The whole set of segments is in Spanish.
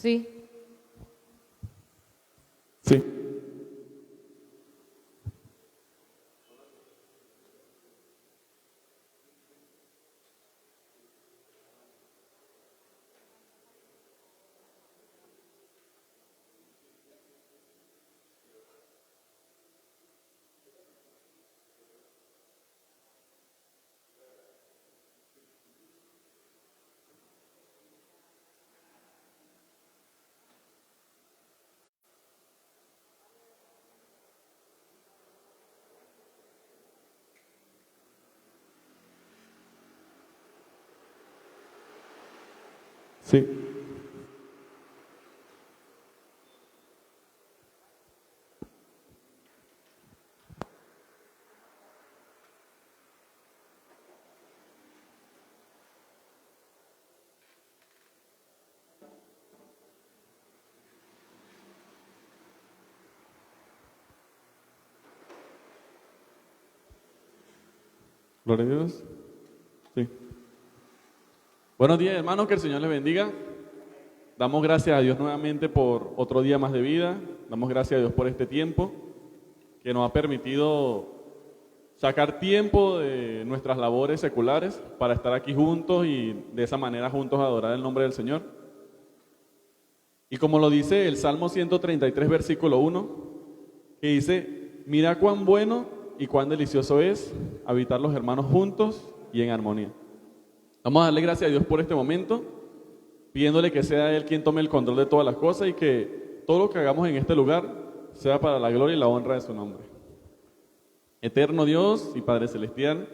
Sí. Sí. Sí. Gloria a Dios. Sí. Buenos días, hermanos, que el Señor les bendiga. Damos gracias a Dios nuevamente por otro día más de vida. Damos gracias a Dios por este tiempo que nos ha permitido sacar tiempo de nuestras labores seculares para estar aquí juntos y de esa manera juntos adorar el nombre del Señor. Y como lo dice el Salmo 133, versículo 1, que dice: mira cuán bueno y cuán delicioso es habitar los hermanos juntos y en armonía. Vamos a darle gracias a Dios por este momento, pidiéndole que sea Él quien tome el control de todas las cosas y que todo lo que hagamos en este lugar sea para la gloria y la honra de su nombre. Eterno Dios y Padre Celestial,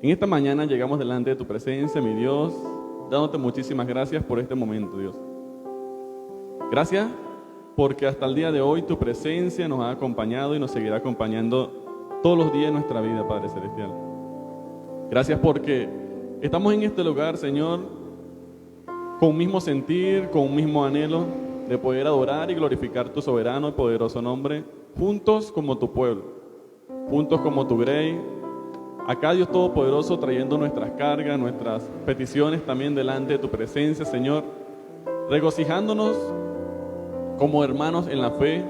en esta mañana llegamos delante de tu presencia, mi Dios, dándote muchísimas gracias por este momento, Dios. Gracias porque hasta el día de hoy tu presencia nos ha acompañado y nos seguirá acompañando todos los días de nuestra vida, Padre Celestial. Gracias porque estamos en este lugar, Señor, con un mismo sentir, con un mismo anhelo de poder adorar y glorificar tu soberano y poderoso nombre, juntos como tu pueblo, juntos como tu grey. Acá, Dios Todopoderoso, trayendo nuestras cargas, nuestras peticiones también delante de tu presencia, Señor, regocijándonos como hermanos en la fe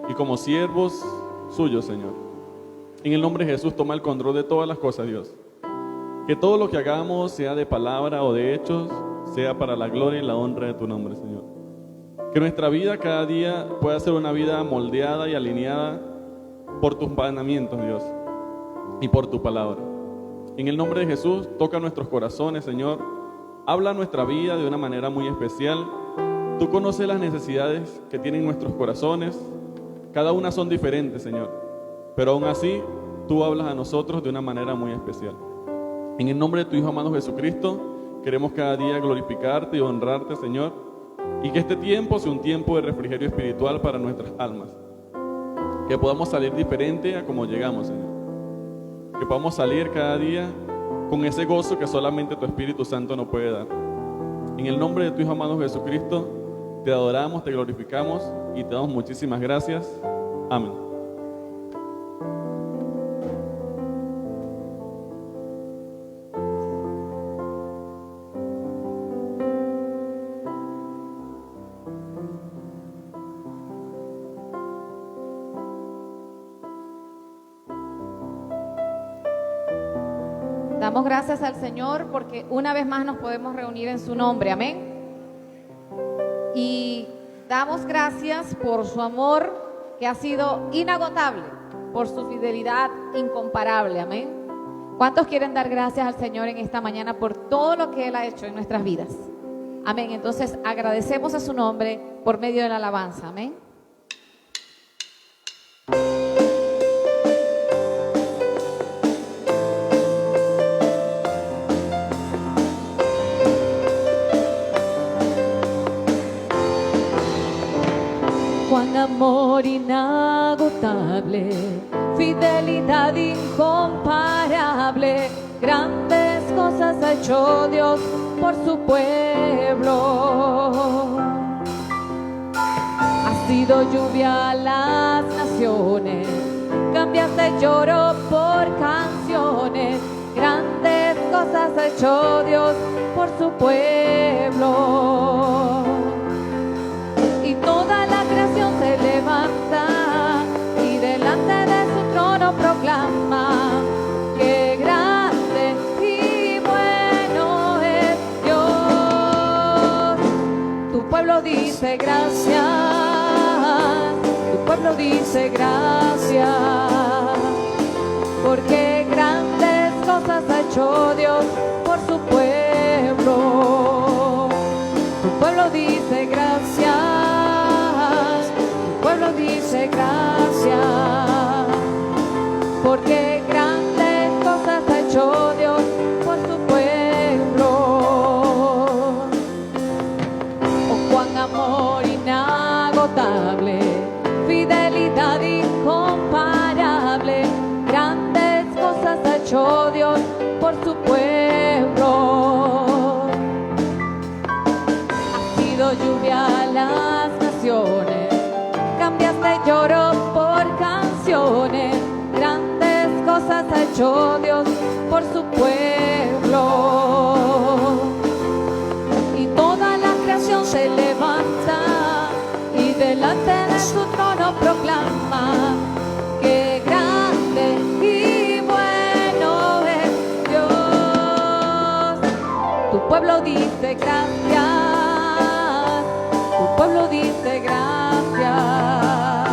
y como siervos suyos, Señor. En el nombre de Jesús, toma el control de todas las cosas, Dios. Que todo lo que hagamos, sea de palabra o de hechos, sea para la gloria y la honra de tu nombre, Señor. Que nuestra vida cada día pueda ser una vida moldeada y alineada por tus mandamientos, Dios, y por tu palabra. En el nombre de Jesús, toca nuestros corazones, Señor. Habla nuestra vida de una manera muy especial. Tú conoces las necesidades que tienen nuestros corazones. Cada una son diferentes, Señor. Pero aún así, tú hablas a nosotros de una manera muy especial. En el nombre de tu Hijo amado Jesucristo, queremos cada día glorificarte y honrarte, Señor, y que este tiempo sea un tiempo de refrigerio espiritual para nuestras almas. Que podamos salir diferente a como llegamos, Señor. Que podamos salir cada día con ese gozo que solamente tu Espíritu Santo nos puede dar. En el nombre de tu Hijo amado Jesucristo, te adoramos, te glorificamos y te damos muchísimas gracias. Amén. Damos gracias al Señor porque una vez más nos podemos reunir en su nombre, amén. Y damos gracias por su amor que ha sido inagotable, por su fidelidad incomparable, amén. ¿Cuántos quieren dar gracias al Señor en esta mañana por todo lo que Él ha hecho en nuestras vidas? Amén. Entonces agradecemos a su nombre por medio de la alabanza, amén. Cuán amor inagotable, fidelidad incomparable, grandes cosas ha hecho Dios por su pueblo. Ha sido lluvia a las naciones, cambiaste lloro por canciones, grandes cosas cosas ha hecho Dios por su pueblo. Y toda la creación se levanta y delante de su trono proclama que grande y bueno es Dios. Tu pueblo dice gracias, tu pueblo dice gracias, porque grandes cosas ha hecho Dios por su pueblo. Tu pueblo dice gracias, tu pueblo dice gracias, porque grandes cosas ha hecho Dios por su pueblo. Oh, cuán amor inagotable, fidelidad incomparable, grandes cosas ha hecho Dios por su pueblo. Ha sido lluvia a las naciones, cambiaste lloro por canciones, grandes cosas ha hecho Dios por su pueblo. Y toda la creación se levanta y delante de su trono proclama que grande y bueno es Dios. Tu pueblo dice gracias, tu pueblo dice gracias,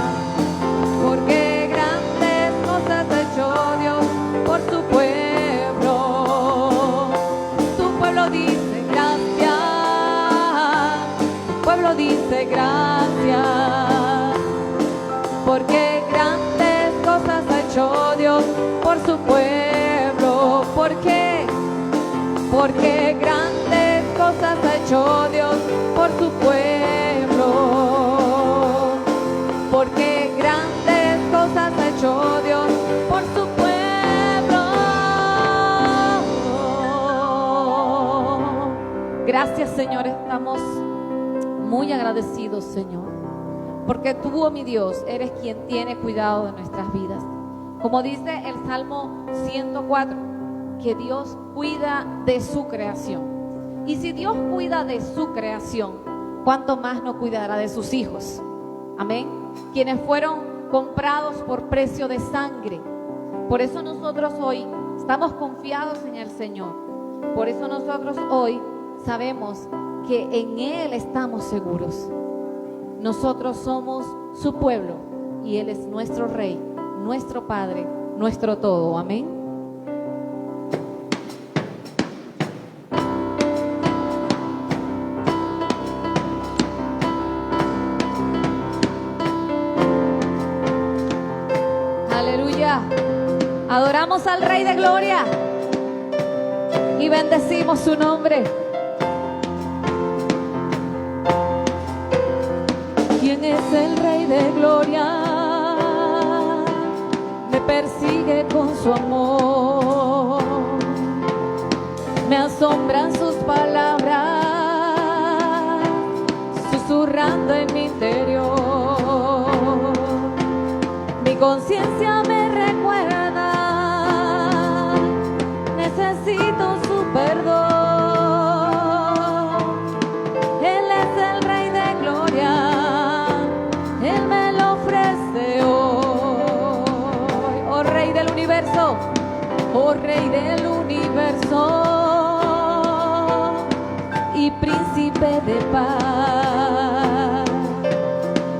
porque grandes cosas ha hecho Dios por su pueblo. Tu pueblo dice gracias, tu pueblo dice gracias, porque grandes cosas ha hecho Dios por su pueblo. ¿Por qué? Porque grandes cosas ha hecho Dios por su pueblo. Porque grandes cosas ha hecho Dios por su pueblo. Gracias, Señor, estamos muy agradecidos, Señor, porque tú, oh mi Dios, eres quien tiene cuidado de nuestras vidas. Como dice el Salmo 104, que Dios cuida de su creación. Y si Dios cuida de su creación, ¿cuánto más no cuidará de sus hijos? Amén. Quienes fueron comprados por precio de sangre. Por eso nosotros hoy estamos confiados en el Señor. Por eso nosotros hoy sabemos que en Él estamos seguros. Nosotros somos su pueblo y Él es nuestro Rey, nuestro Padre, nuestro todo. Amén. Aleluya. Adoramos al Rey de Gloria y bendecimos su nombre. ¿Quién es el Rey de Gloria? Me persigue con su amor, me asombran sus palabras, susurrando en mi interior. Mi conciencia me recuerda, necesito su perdón. Él es el Rey de Gloria, Él me lo ofrece hoy. Oh Rey del universo, oh Rey del universo y Príncipe de paz,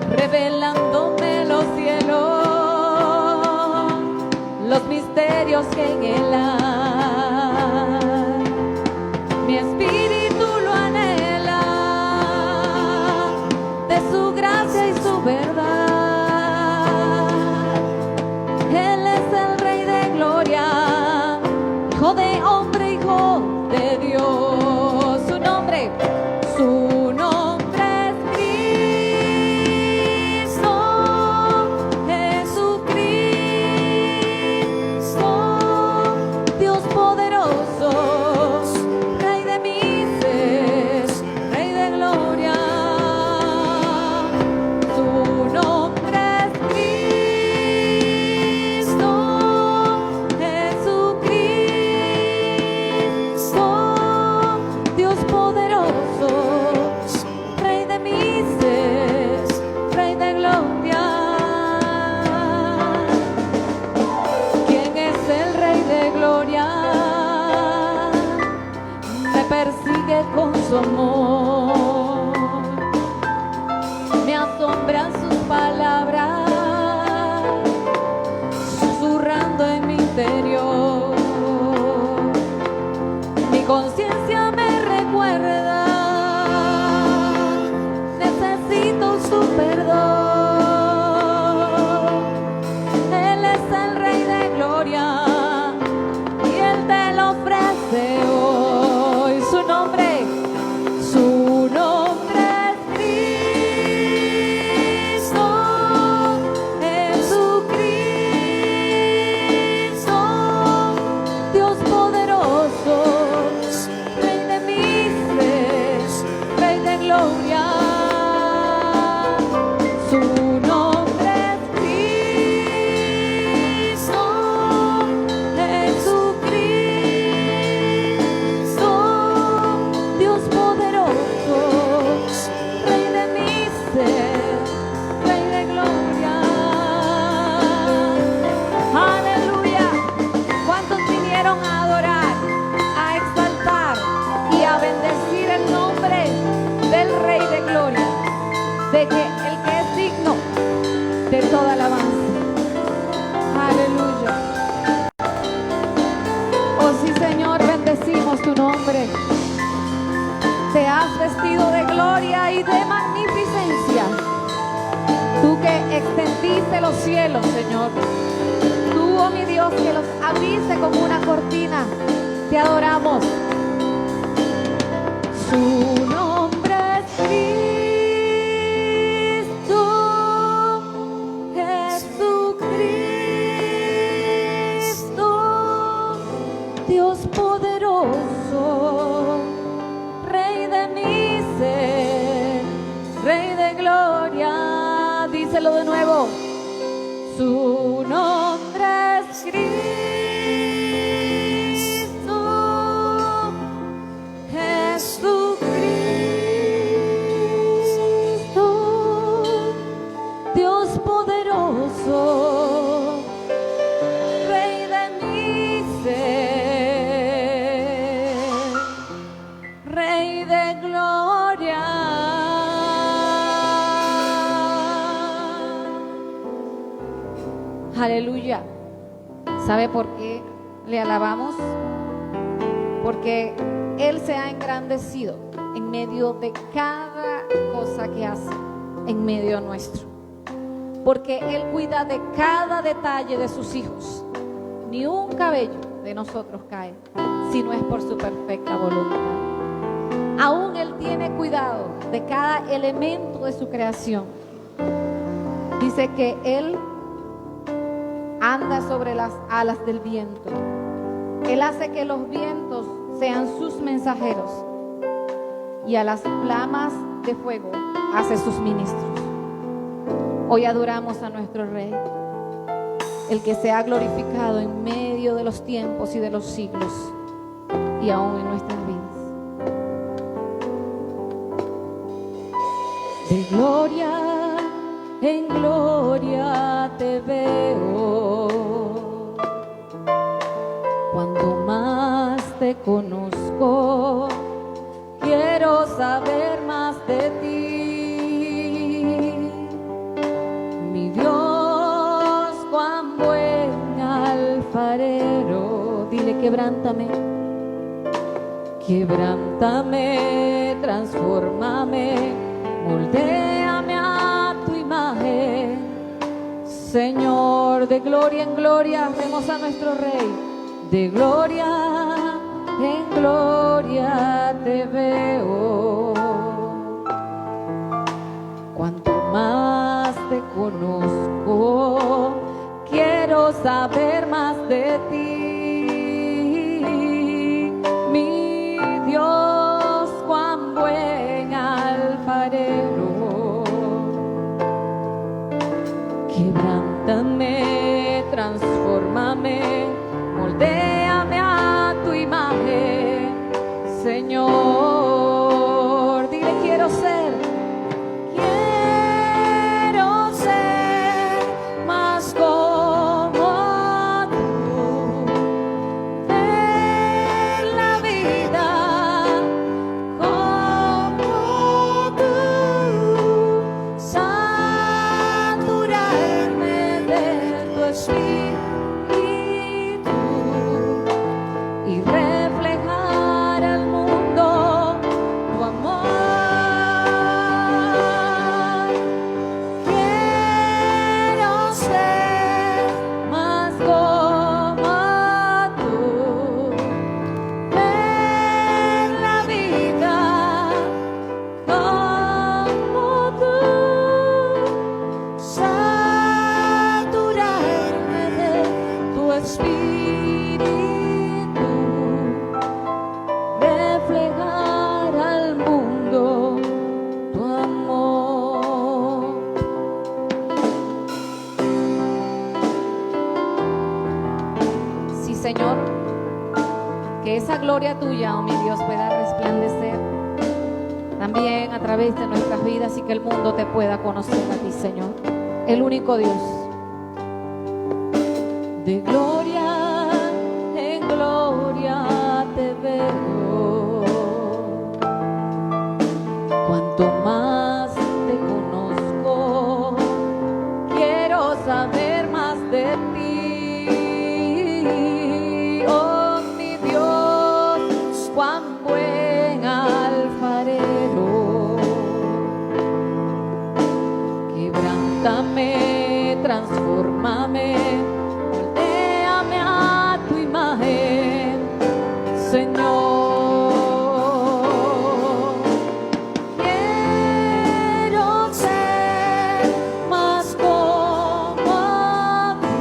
revelándome los cielos, los misterios que en Él hay. Mi espíritu lo anhela, de su gracia y su verdad. Él es el Rey de Gloria, Hijo de hombre, Hijo de Dios. Su nombre su perdón. Él es el Rey de Gloria y Él te lo ofrece hoy. Su nombre es Cristo, Jesucristo, Dios poderoso, Rey de misericordia, Rey de gloria. Su nombre es Cristo, Jesucristo, Dios poderoso, Rey de misericordia, Rey de gloria. Aleluya. ¿Cuántos vinieron a adorar, a exaltar y a bendecir el nombre del Rey de gloria? De que el que es digno de toda alabanza. Aleluya. Oh sí, Señor, bendecimos tu nombre. Te has vestido de gloria y de magnificencia. Tú que extendiste los cielos, Señor. Tú, oh mi Dios, que los abriste como una cortina. Te adoramos. Su nombre es Cristo, Jesucristo, Dios poderoso, Rey de misericordia, Rey de gloria. Díselo de nuevo. Su nombre es Cristo, Jesucristo, Dios poderoso, Rey de misericordia, Rey de gloria. Aleluya. ¿Sabe por qué le alabamos? Porque Él se ha engrandecido en medio de cada cosa que hace, en medio nuestro. Porque Él cuida de cada detalle de sus hijos. Ni un cabello de nosotros cae, si no es por su perfecta voluntad. Aún Él tiene cuidado de cada elemento de su creación. Dice que Él anda sobre las alas del viento. Él hace que los vientos sean sus mensajeros y a las flamas de fuego hace sus ministros. Hoy adoramos a nuestro Rey, el que se ha glorificado en medio de los tiempos y de los siglos y aún en nuestras vidas. De gloria en gloria te veo, cuando más te conozco, quiero saber más de ti. Mi Dios, cuán buen alfarero. Dile, quebrántame, quebrántame, transfórmame, moldéame a tu imagen. Señor, de gloria en gloria vemos a nuestro Rey. De gloria en gloria te veo, cuanto más te conozco, quiero saber más de ti. Mi Dios, cuán buen alfarero. Quebrántame, transfórmame, moldéame a tu imagen, Señor. Dile, quiero ser más como tú. gloria tuya, oh mi Dios, pueda resplandecer también a través de nuestras vidas y que el mundo te pueda conocer a ti, Señor, el único Dios. De gloria en gloria te veo, cuanto más te conozco, quiero saber más de ti, oh mi Dios, cuán buen alfarero, quebrántame, transfórmame, moldéame a tu imagen, Señor. Quiero ser más como tú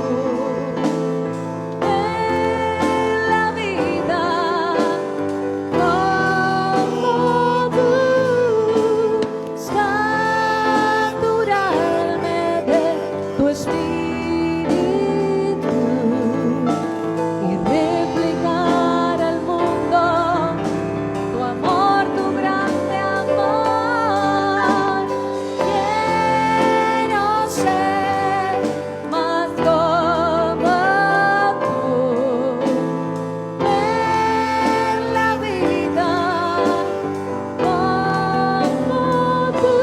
en la vida, como tú, saturarme de tu espíritu y reflejar al mundo tu amor, tu grande amor. Quiero ser más como tú en la vida, como tú,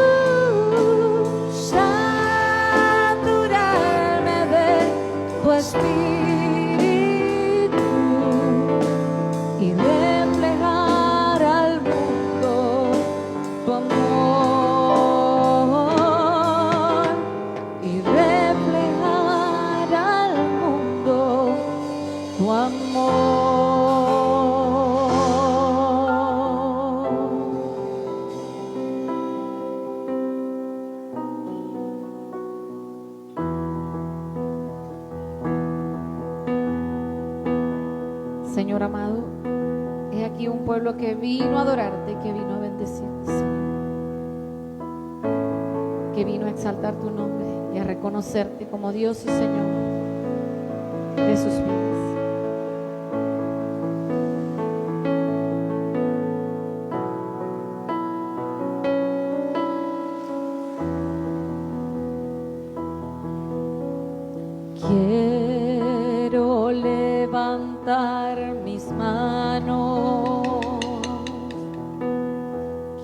saturarme de tu espíritu y reflejar al mundo tu amor, y reflejar al mundo tu amor. Señor amado, he aquí un pueblo que vino a adorarte, que vino a bendecirte, Señor, que vino a exaltar tu nombre y a reconocerte como Dios y Señor de sus vidas. Quiero levantar mis manos,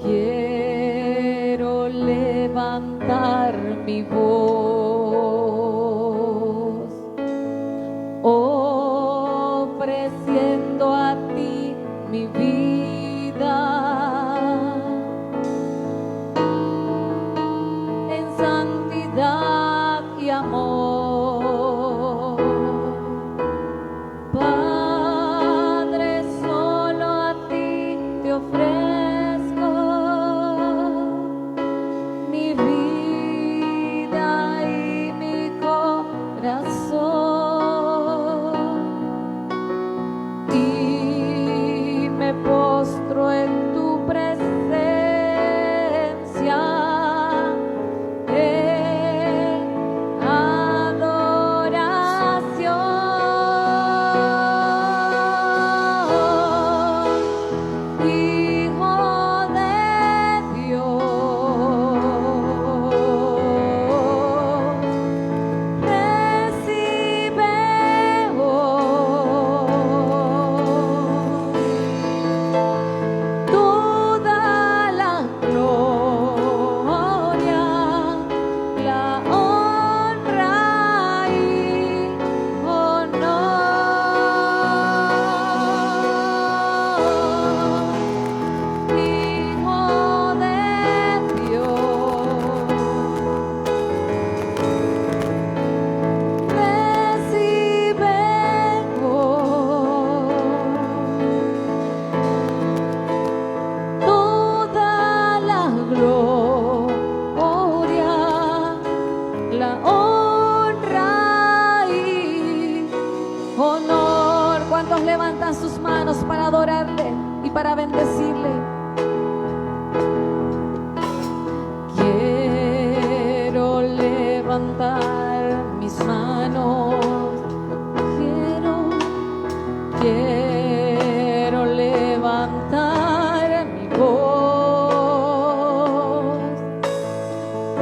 quiero levantar mi voz, ofreciendo a ti mi vida en santidad y amor. Padre, solo a ti te ofrezco mi vida y mi corazón, y me postro en tu presencia en adoración.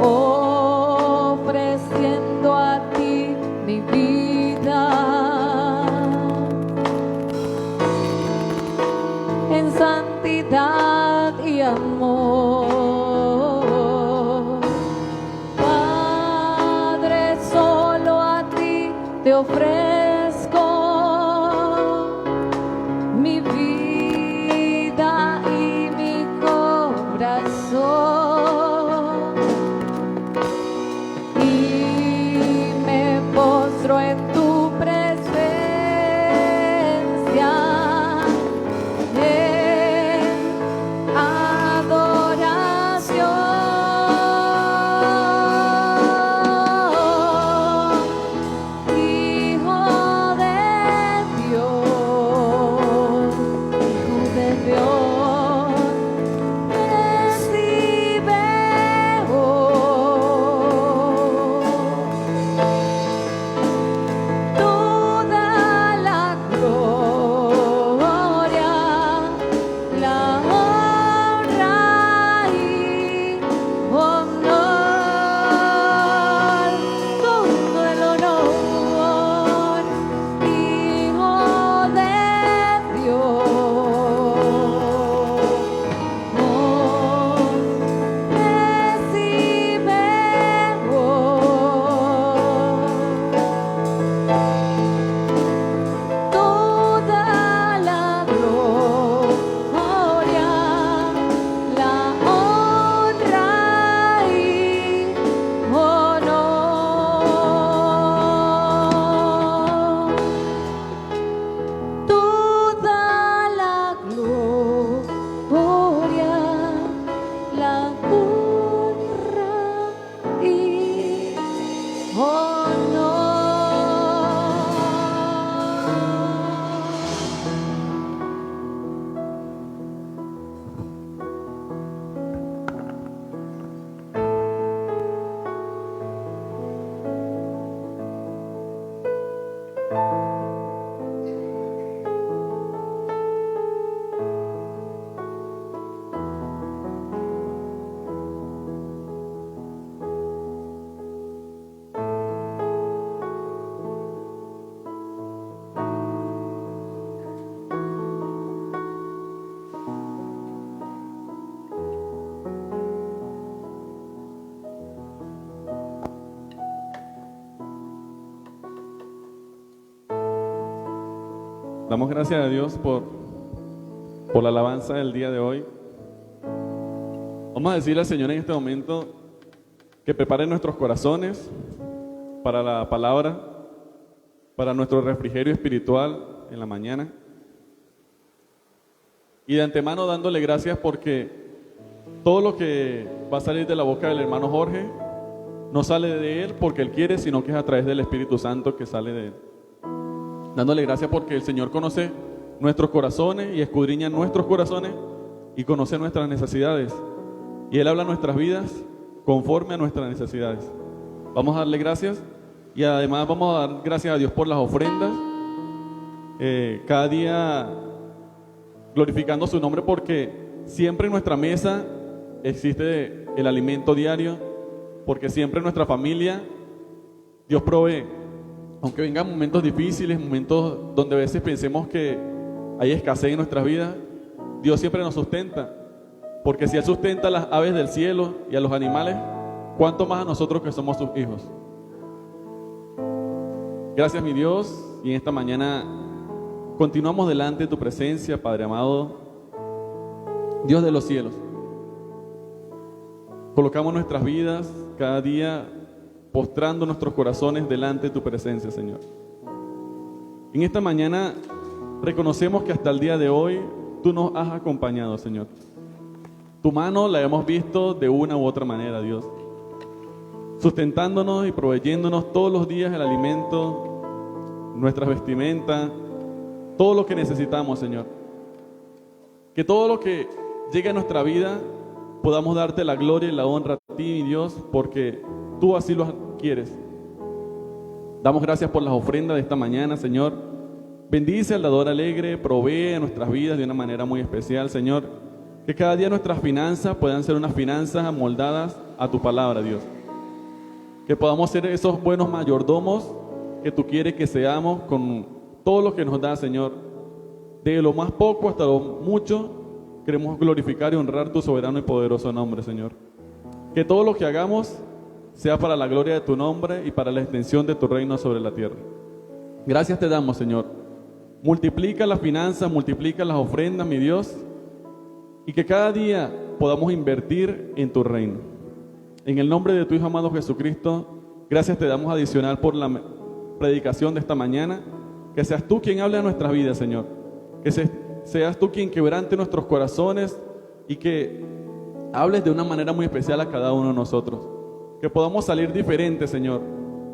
ofreciendo a ti mi vida en santidad y amor. Padre, solo a ti te ofrezco mi vida y mi corazón, y me postro en tu presencia en adoración. Hijo de Dios, recibe toda la gloria, la honra y honor, todo el honor, Hijo de Dios, recibe toda la gloria, la honra y honor. Toda la gloria, la honra y honor. Damos gracias a Dios por la alabanza del día de hoy. Vamos a decirle al Señor en este momento que prepare nuestros corazones para la palabra, para nuestro refrigerio espiritual en la mañana. Y de antemano dándole gracias porque todo lo que va a salir de la boca del hermano Jorge no sale de él porque él quiere, sino que es a través del Espíritu Santo que sale de él. Dándole gracias porque el Señor conoce nuestros corazones y escudriña nuestros corazones y conoce nuestras necesidades. Y Él habla nuestras vidas conforme a nuestras necesidades. Vamos a darle gracias y además vamos a dar gracias a Dios por las ofrendas. Cada día glorificando su nombre porque siempre en nuestra mesa existe el alimento diario, porque siempre en nuestra familia Dios provee. Aunque vengan momentos difíciles, momentos donde a veces pensemos que hay escasez en nuestras vidas, Dios siempre nos sustenta. Porque si Él sustenta a las aves del cielo y a los animales, ¿cuánto más a nosotros que somos sus hijos? Gracias, mi Dios, y en esta mañana continuamos delante de tu presencia, Padre amado, Dios de los cielos. Colocamos nuestras vidas cada día postrando nuestros corazones delante de tu presencia, Señor. En esta mañana reconocemos que hasta el día de hoy tú nos has acompañado, Señor. Tu mano la hemos visto de una u otra manera, Dios, sustentándonos y proveyéndonos todos los días el alimento, nuestras vestimentas, todo lo que necesitamos, Señor. Que todo lo que llegue a nuestra vida podamos darte la gloria y la honra a ti, mi Dios, porque tú así lo quieres. Damos gracias por las ofrendas de esta mañana, Señor. Bendice al dador alegre, provee a nuestras vidas de una manera muy especial, Señor. Que cada día nuestras finanzas puedan ser unas finanzas amoldadas a tu palabra, Dios. Que podamos ser esos buenos mayordomos que tú quieres que seamos con todo lo que nos da, Señor. De lo más poco hasta lo mucho, queremos glorificar y honrar tu soberano y poderoso nombre, Señor. Que todo lo que hagamos sea para la gloria de tu nombre y para la extensión de tu reino sobre la tierra. Gracias te damos, Señor. Multiplica las finanzas, multiplica las ofrendas, mi Dios, y que cada día podamos invertir en tu reino. En el nombre de tu Hijo amado Jesucristo, gracias te damos adicional por la predicación de esta mañana. Que seas tú quien hable a nuestras vidas, Señor. Que seas tú quien quebrante nuestros corazones y que hables de una manera muy especial a cada uno de nosotros. Que podamos salir diferentes, Señor.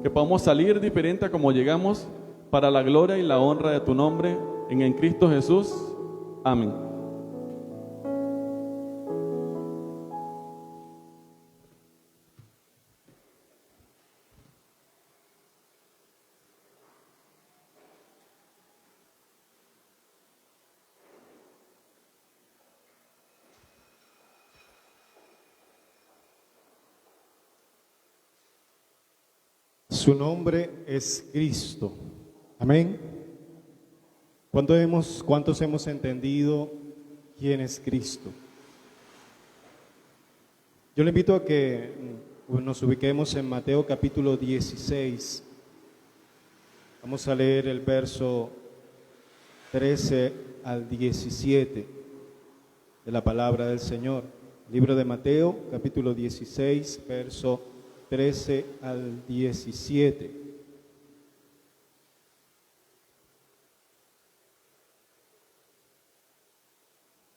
Que podamos salir diferente a como llegamos, para la gloria y la honra de tu nombre, en Cristo Jesús. Amén. Su nombre es Cristo. Amén. ¿Cuántos hemos entendido quién es Cristo? Yo le invito a que nos ubiquemos en Mateo capítulo 16. Vamos a leer el verso 13 al 17 de la palabra del Señor. Libro de Mateo capítulo 16, verso 13 al 17.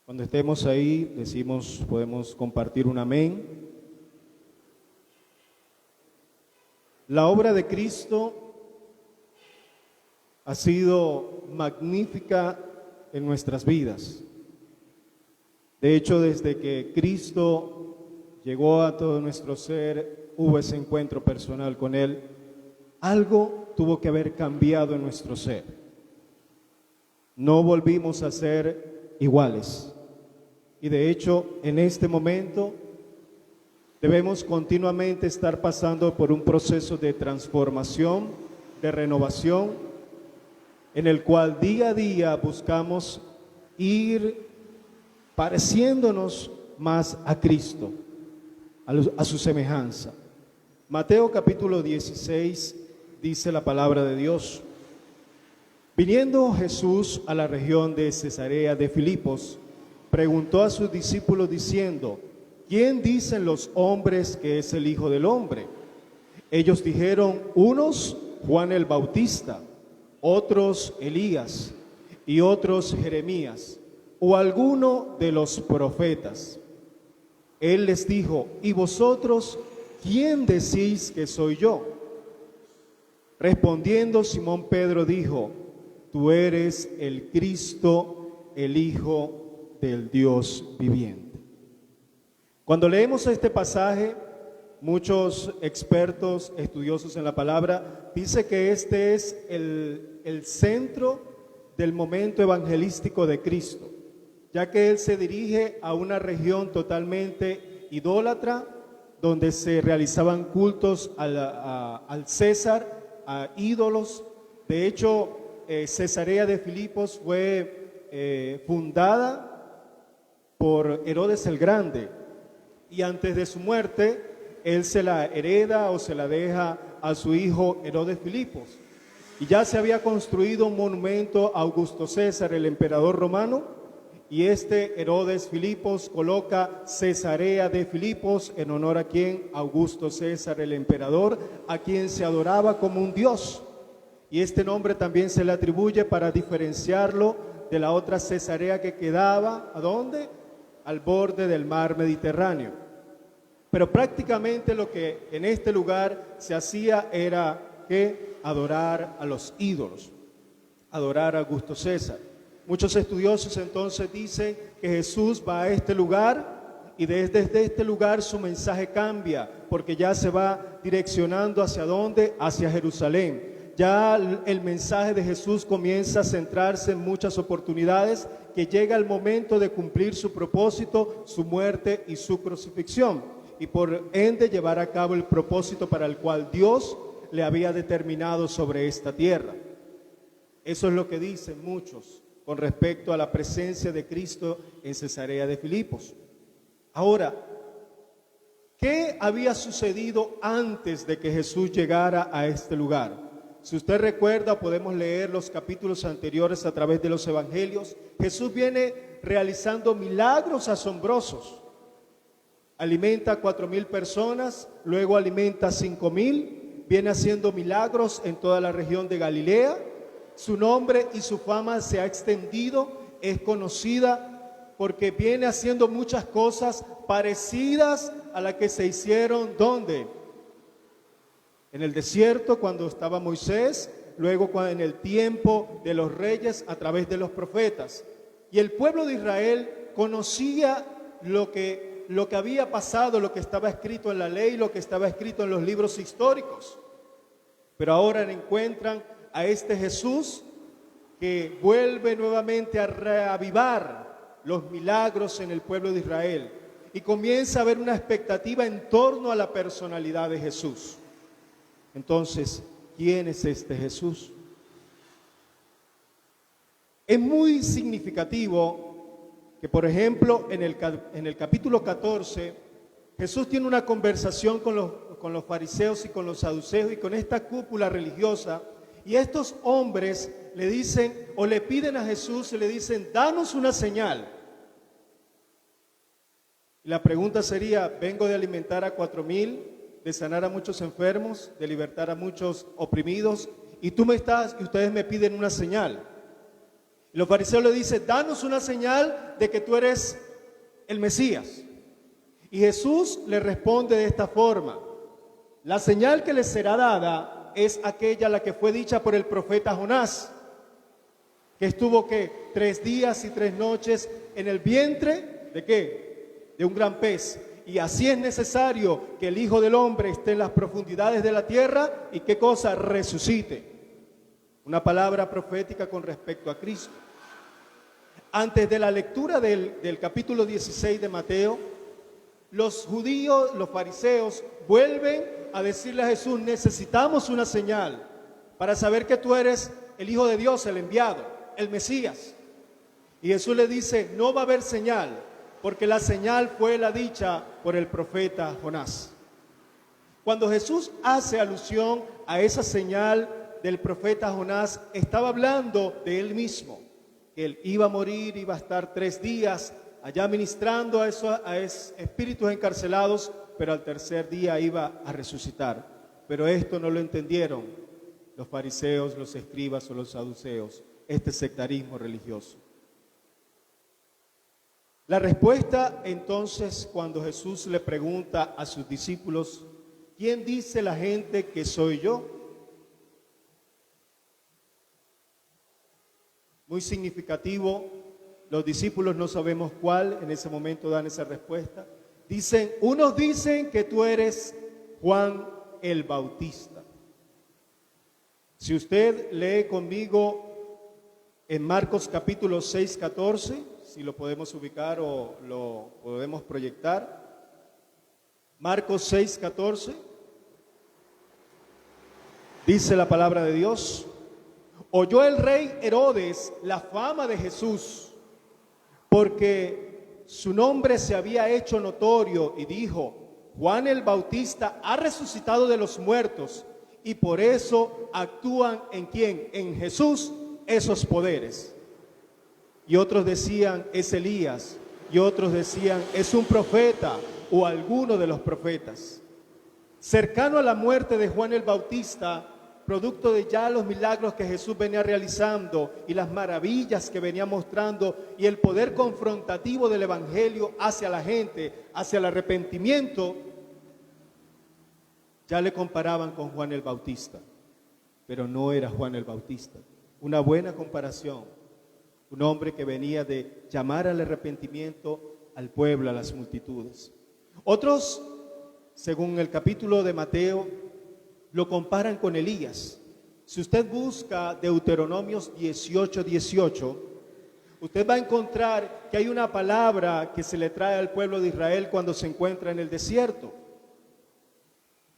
Cuando estemos ahí, podemos compartir un amén. La obra de Cristo ha sido magnífica en nuestras vidas. De hecho, desde que Cristo llegó a todo nuestro ser, hubo ese encuentro personal con Él, algo tuvo que haber cambiado en nuestro ser. No volvimos a ser iguales. Y de hecho, en este momento, debemos continuamente estar pasando por un proceso de transformación, de renovación, en el cual día a día buscamos ir pareciéndonos más a Cristo, a su semejanza. Mateo capítulo 16 dice la palabra de Dios: viniendo Jesús a la región de Cesarea de Filipos, preguntó a sus discípulos diciendo: ¿quién dicen los hombres que es el Hijo del Hombre? Ellos dijeron: unos Juan el Bautista, otros Elías y otros Jeremías o alguno de los profetas. Él les dijo: ¿y vosotros quién decís que soy yo? Respondiendo Simón Pedro dijo: tú eres el Cristo, el Hijo del Dios viviente. Cuando leemos este pasaje, muchos expertos, estudiosos en la palabra, dicen que este es el centro del momento evangelístico de Cristo, ya que Él se dirige a una región totalmente idólatra, donde se realizaban cultos al César, a ídolos. De hecho, Cesarea de Filipos fue fundada por Herodes el Grande, y antes de su muerte, él se la hereda o se la deja a su hijo Herodes Filipos. Y ya se había construido un monumento a Augusto César, el emperador romano, y este Herodes Filipos coloca Cesarea de Filipos en honor a quien, Augusto César, el emperador, a quien se adoraba como un dios. Y este nombre también se le atribuye para diferenciarlo de la otra Cesarea que quedaba, ¿a dónde? Al borde del mar Mediterráneo. Pero prácticamente lo que en este lugar se hacía era que adorar a los ídolos, adorar a Augusto César. Muchos estudiosos entonces dicen que Jesús va a este lugar y desde este lugar su mensaje cambia, porque ya se va direccionando hacia dónde, hacia Jerusalén. ya el mensaje de Jesús comienza a centrarse en muchas oportunidades, que llega el momento de cumplir su propósito, su muerte y su crucifixión, y por ende llevar a cabo el propósito para el cual Dios le había determinado sobre esta tierra. Eso es lo que dicen muchos con respecto a la presencia de Cristo en Cesarea de Filipos. Ahora, ¿qué había sucedido antes de que Jesús llegara a este lugar? Si usted recuerda, podemos leer los capítulos anteriores a través de los evangelios. Jesús viene realizando milagros asombrosos. Alimenta a 4,000 personas, luego alimenta a 5,000, viene haciendo milagros en toda la región de Galilea. Su nombre y su fama se ha extendido, es conocida porque viene haciendo muchas cosas parecidas a las que se hicieron, ¿dónde? En el desierto cuando estaba Moisés, luego en el tiempo de los reyes a través de los profetas. Y el pueblo de Israel conocía lo que había pasado, lo que estaba escrito en la ley, lo que estaba escrito en los libros históricos. Pero ahora encuentran a este Jesús que vuelve nuevamente a reavivar los milagros en el pueblo de Israel. Y comienza a haber una expectativa en torno a la personalidad de Jesús. Entonces, ¿quién es este Jesús? Es muy significativo que, por ejemplo, en el capítulo 14, Jesús tiene una conversación con los fariseos y con los saduceos y con esta cúpula religiosa, y estos hombres le dicen o le piden a Jesús y le dicen, danos una señal. Y la pregunta sería, vengo de alimentar a 4,000, de sanar a muchos enfermos, de libertar a muchos oprimidos, y ustedes me piden una señal. Y los fariseos le dicen, danos una señal de que tú eres el Mesías. Y Jesús le responde de esta forma, la señal que les será dada es aquella la que fue dicha por el profeta Jonás, que estuvo 3 días y 3 noches en el vientre, ¿de qué? De un gran pez. Y así es necesario que el Hijo del Hombre esté en las profundidades de la tierra y ¿qué cosa? Resucite. Una palabra profética con respecto a Cristo. Antes de la lectura del capítulo 16 de Mateo, los judíos, los fariseos, vuelven a decirle a Jesús, necesitamos una señal para saber que tú eres el Hijo de Dios, el enviado, el Mesías. Y Jesús le dice, no va a haber señal, porque la señal fue la dicha por el profeta Jonás. Cuando Jesús hace alusión a esa señal del profeta Jonás, estaba hablando de él mismo, que él iba a morir, iba a estar 3 días allá ministrando a espíritus encarcelados, pero al tercer día iba a resucitar. Pero esto no lo entendieron los fariseos, los escribas o los saduceos, este sectarismo religioso. La respuesta entonces cuando Jesús le pregunta a sus discípulos, ¿quién dice la gente que soy yo? Muy significativo, los discípulos no sabemos cuál, en ese momento dan esa respuesta. Dicen, unos dicen que tú eres Juan el Bautista. Si usted lee conmigo en Marcos capítulo 6, 14, si lo podemos ubicar o lo podemos proyectar. Marcos 6, 14. Dice la palabra de Dios. Oyó el rey Herodes la fama de Jesús, porque su nombre se había hecho notorio, y dijo, Juan el Bautista ha resucitado de los muertos, y por eso actúan ¿en quién? En Jesús esos poderes. Y otros decían, es Elías, y otros decían, es un profeta o alguno de los profetas. Cercano a la muerte de Juan el Bautista, producto de ya los milagros que Jesús venía realizando y las maravillas que venía mostrando y el poder confrontativo del evangelio hacia la gente, hacia el arrepentimiento, ya le comparaban con Juan el Bautista, pero no era Juan el Bautista. Una buena comparación, un hombre que venía de llamar al arrepentimiento al pueblo, a las multitudes. Otros, según el capítulo de Mateo, lo comparan con Elías. Si usted busca Deuteronomios 18:18, usted va a encontrar que hay una palabra que se le trae al pueblo de Israel cuando se encuentra en el desierto.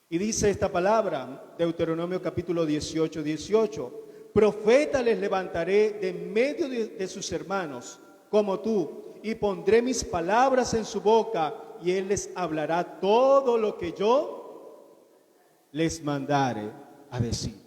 Y dice esta palabra, Deuteronomio capítulo 18:18, profeta les levantaré de medio de sus hermanos, como tú, y pondré mis palabras en su boca, y él les hablará todo lo que yo les mandare a decir.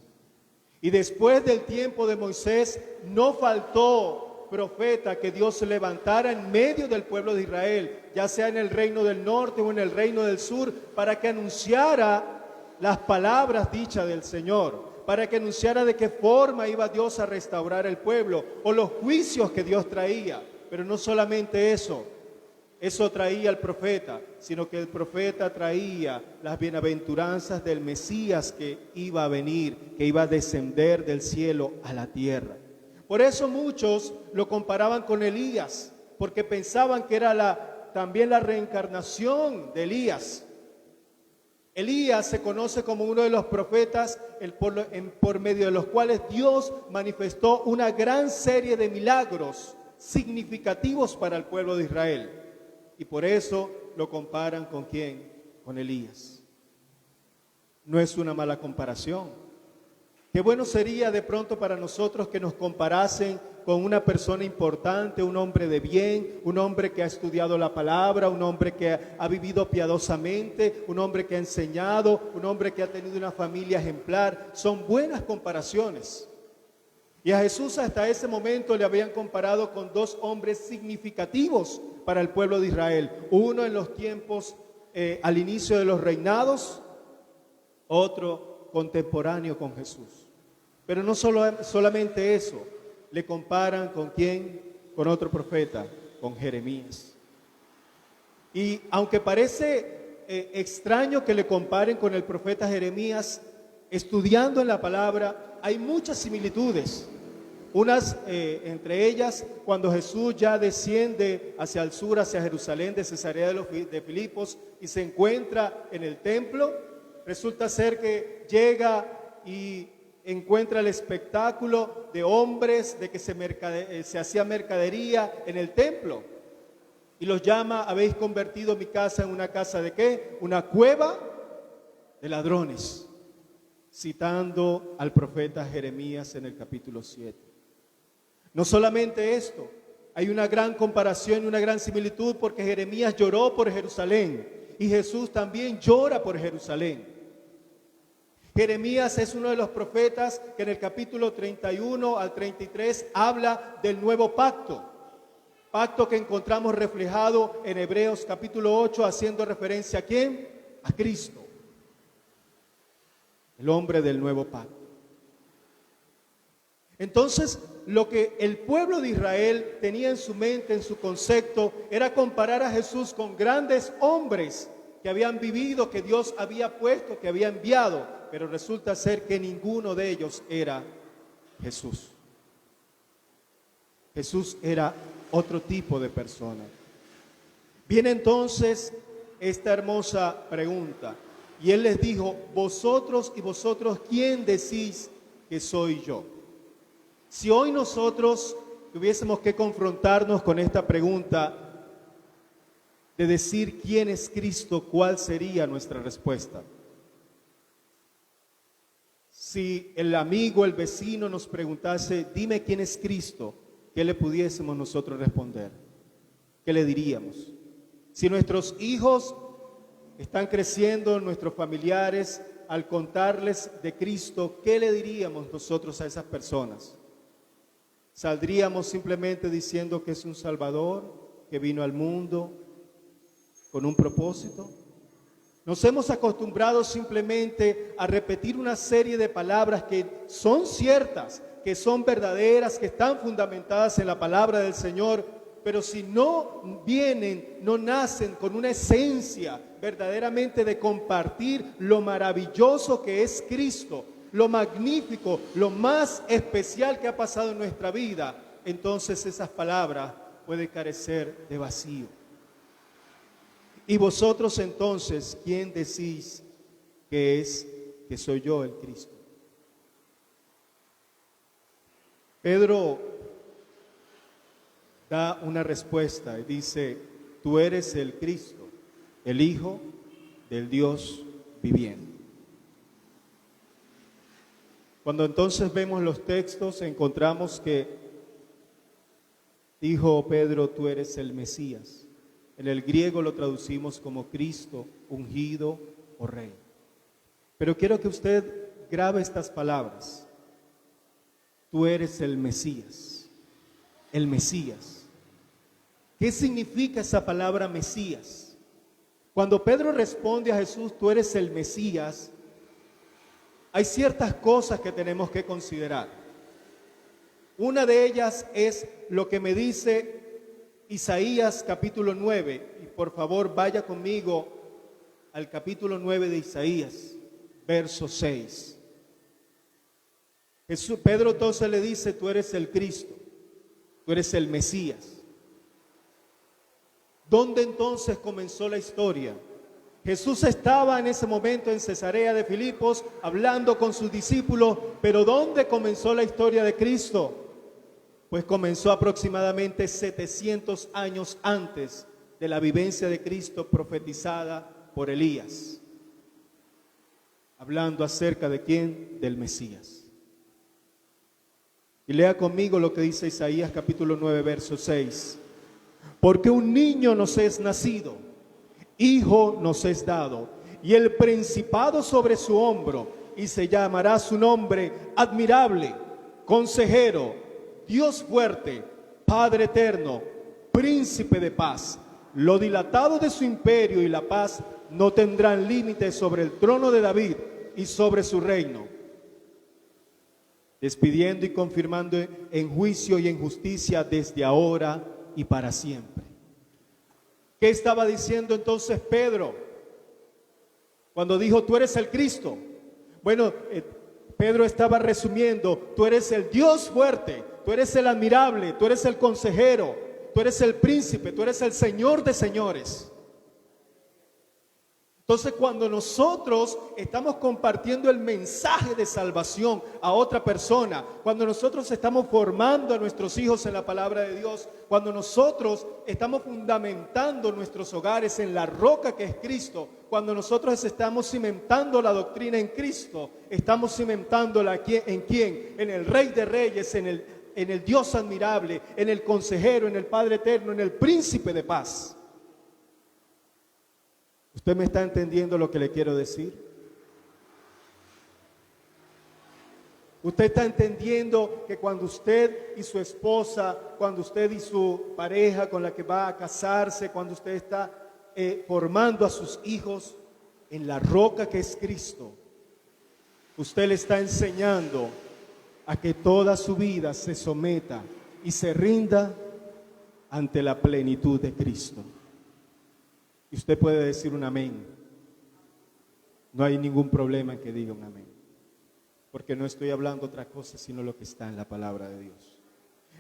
Y después del tiempo de Moisés, no faltó profeta que Dios levantara en medio del pueblo de Israel, ya sea en el reino del norte o en el reino del sur, para que anunciara las palabras dichas del Señor, para que anunciara de qué forma iba Dios a restaurar el pueblo, o los juicios que Dios traía. Pero no solamente eso traía el profeta, sino que el profeta traía las bienaventuranzas del Mesías que iba a venir, que iba a descender del cielo a la tierra. Por eso muchos lo comparaban con Elías, porque pensaban que era también la reencarnación de Elías. Elías se conoce como uno de los profetas por medio de los cuales Dios manifestó una gran serie de milagros significativos para el pueblo de Israel. Y por eso lo comparan ¿con quién? Con Elías. No es una mala comparación. Qué bueno sería de pronto para nosotros que nos comparasen con una persona importante, un hombre de bien, un hombre que ha estudiado la palabra, un hombre que ha vivido piadosamente, un hombre que ha enseñado, un hombre que ha tenido una familia ejemplar. Son buenas comparaciones. Y a Jesús hasta ese momento le habían comparado con dos hombres significativos para el pueblo de Israel. Uno en los tiempos al inicio de los reinados, otro contemporáneo con Jesús. Pero no solamente eso, le comparan ¿con quién? Con otro profeta, con Jeremías. Y aunque parece extraño que le comparen con el profeta Jeremías, estudiando en la palabra hay muchas similitudes. Unas, entre ellas, cuando Jesús ya desciende hacia el sur, hacia Jerusalén, de Cesarea de Filipos, y se encuentra en el templo, resulta ser que llega y encuentra el espectáculo de hombres, de que se hacía mercadería en el templo. Y los llama: habéis convertido mi casa en una casa ¿de qué? Una cueva de ladrones, citando al profeta Jeremías en el capítulo 7. No solamente esto, hay una gran comparación y una gran similitud, porque Jeremías lloró por Jerusalén y Jesús también llora por Jerusalén. Jeremías es uno de los profetas que en el capítulo 31 al 33 habla del nuevo pacto que encontramos reflejado en Hebreos capítulo 8, haciendo referencia ¿a quién? A Cristo, el hombre del nuevo pacto. Entonces, lo que el pueblo de Israel tenía en su mente, en su concepto, era comparar a Jesús con grandes hombres que habían vivido, que Dios había puesto, que había enviado, pero resulta ser que ninguno de ellos era Jesús. Jesús era otro tipo de persona. Viene entonces esta hermosa pregunta, y él les dijo: vosotros, ¿quién decís que soy yo? Si hoy nosotros tuviésemos que confrontarnos con esta pregunta de decir quién es Cristo, ¿cuál sería nuestra respuesta? Si el amigo, el vecino nos preguntase: dime quién es Cristo, ¿qué le pudiésemos nosotros responder? ¿Qué le diríamos? Si nuestros hijos están creciendo, nuestros familiares, al contarles de Cristo, ¿qué le diríamos nosotros a esas personas? ¿Saldríamos simplemente diciendo que es un Salvador, que vino al mundo con un propósito? Nos hemos acostumbrado simplemente a repetir una serie de palabras que son ciertas, que son verdaderas, que están fundamentadas en la palabra del Señor, pero si no vienen, no nacen con una esencia verdaderamente de compartir lo maravilloso que es Cristo, lo magnífico, lo más especial que ha pasado en nuestra vida, entonces esas palabras pueden carecer de vacío. Y vosotros entonces, ¿quién decís que soy yo el Cristo? Pedro da una respuesta y dice, tú eres el Cristo, el Hijo del Dios viviente. Cuando entonces vemos los textos, encontramos que dijo Pedro, tú eres el Mesías. En el griego lo traducimos como Cristo, ungido o Rey. Pero quiero que usted grabe estas palabras. Tú eres el Mesías. El Mesías. ¿Qué significa esa palabra Mesías? Cuando Pedro responde a Jesús, tú eres el Mesías, hay ciertas cosas que tenemos que considerar. Una de ellas es lo que me dice Isaías capítulo 9. Y por favor vaya conmigo al capítulo 9 de Isaías, verso 6. Pedro entonces le dice, tú eres el Cristo, tú eres el Mesías. ¿Dónde entonces comenzó la historia? Jesús estaba en ese momento en Cesarea de Filipos hablando con sus discípulos, pero ¿dónde comenzó la historia de Cristo? Pues comenzó aproximadamente 700 años antes de la vivencia de Cristo profetizada por Elías. Hablando acerca de ¿quién? Del Mesías. Y lea conmigo lo que dice Isaías capítulo 9, verso 6. Porque un niño nos es nacido, hijo nos es dado, y el principado sobre su hombro, y se llamará su nombre admirable, consejero, Dios fuerte, Padre eterno, príncipe de paz. Lo dilatado de su imperio y la paz no tendrán límites sobre el trono de David y sobre su reino, despidiendo y confirmando en juicio y en justicia desde ahora y para siempre. ¿Qué estaba diciendo entonces Pedro cuando dijo, tú eres el Cristo? Bueno, Pedro estaba resumiendo, tú eres el Dios fuerte, tú eres el admirable, tú eres el consejero, tú eres el príncipe, tú eres el Señor de señores. Entonces, cuando nosotros estamos compartiendo el mensaje de salvación a otra persona, cuando nosotros estamos formando a nuestros hijos en la palabra de Dios, cuando nosotros estamos fundamentando nuestros hogares en la roca que es Cristo, cuando nosotros estamos cimentando la doctrina en Cristo, estamos cimentándola ¿en quién? En el Rey de Reyes, en el Dios admirable, en el consejero, en el Padre eterno, en el príncipe de paz. ¿Usted me está entendiendo lo que le quiero decir? ¿Usted está entendiendo que cuando usted y su esposa, cuando usted y su pareja con la que va a casarse, cuando usted está formando a sus hijos en la roca que es Cristo, usted le está enseñando a que toda su vida se someta y se rinda ante la plenitud de Cristo? Y usted puede decir un amén. No hay ningún problema en que diga un amén, porque no estoy hablando otra cosa sino lo que está en la palabra de Dios.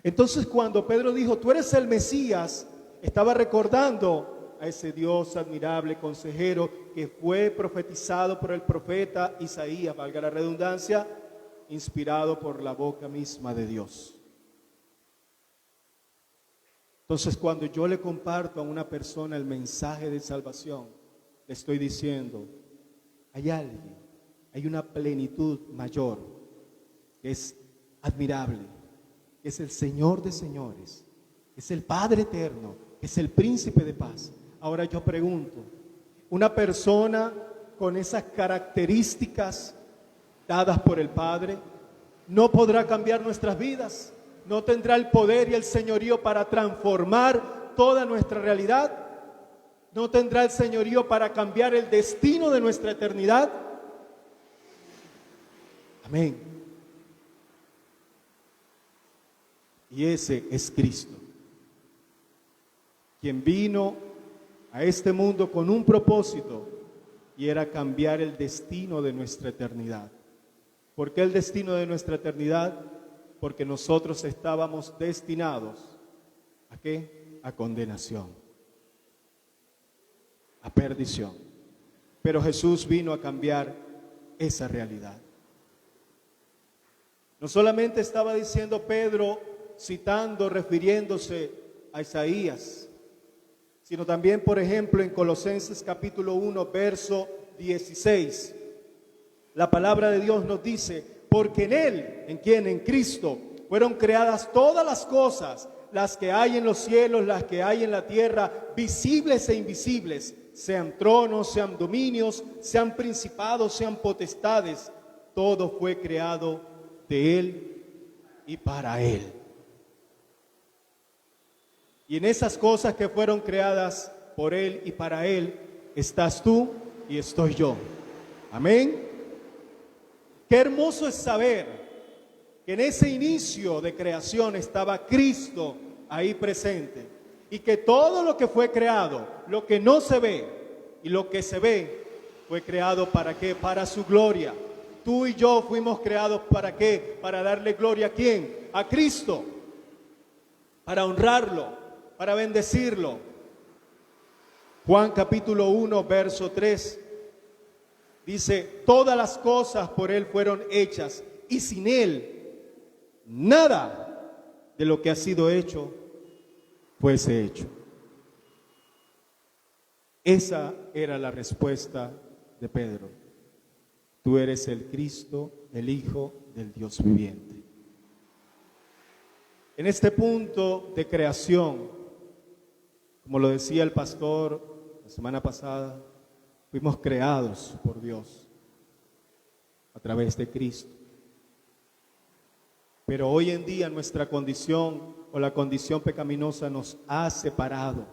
Entonces, cuando Pedro dijo, tú eres el Mesías, estaba recordando a ese Dios admirable, consejero, que fue profetizado por el profeta Isaías, valga la redundancia, inspirado por la boca misma de Dios. Entonces, cuando yo le comparto a una persona el mensaje de salvación, le estoy diciendo, hay alguien, hay una plenitud mayor, que es admirable, que es el Señor de señores, que es el Padre eterno, que es el príncipe de paz. Ahora yo pregunto, una persona con esas características dadas por el Padre, ¿no podrá cambiar nuestras vidas? ¿No tendrá el poder y el señorío para transformar toda nuestra realidad? ¿No tendrá el señorío para cambiar el destino de nuestra eternidad? Amén. Y ese es Cristo, quien vino a este mundo con un propósito, y era cambiar el destino de nuestra eternidad. ¿Por qué el destino de nuestra eternidad? Porque nosotros estábamos destinados ¿a qué? A condenación, a perdición. Pero Jesús vino a cambiar esa realidad. No solamente estaba diciendo Pedro, citando, refiriéndose a Isaías, sino también, por ejemplo, en Colosenses capítulo 1, verso 16. La palabra de Dios nos dice, porque en Él, ¿en quién? En Cristo, fueron creadas todas las cosas, las que hay en los cielos, las que hay en la tierra, visibles e invisibles, sean tronos, sean dominios, sean principados, sean potestades. Todo fue creado de Él y para Él. Y en esas cosas que fueron creadas por Él y para Él, estás tú y estoy yo. Amén. Qué hermoso es saber que en ese inicio de creación estaba Cristo ahí presente. Y que todo lo que fue creado, lo que no se ve y lo que se ve, fue creado ¿para qué? Para su gloria. Tú y yo fuimos creados ¿para qué? Para darle gloria ¿a quién? A Cristo. Para honrarlo, para bendecirlo. Juan capítulo 1, verso 3. Dice, todas las cosas por Él fueron hechas y sin Él nada de lo que ha sido hecho fuese hecho. Esa era la respuesta de Pedro. Tú eres el Cristo, el Hijo del Dios viviente. En este punto de creación, como lo decía el pastor la semana pasada, fuimos creados por Dios a través de Cristo. Pero hoy en día nuestra condición o la condición pecaminosa nos ha separado.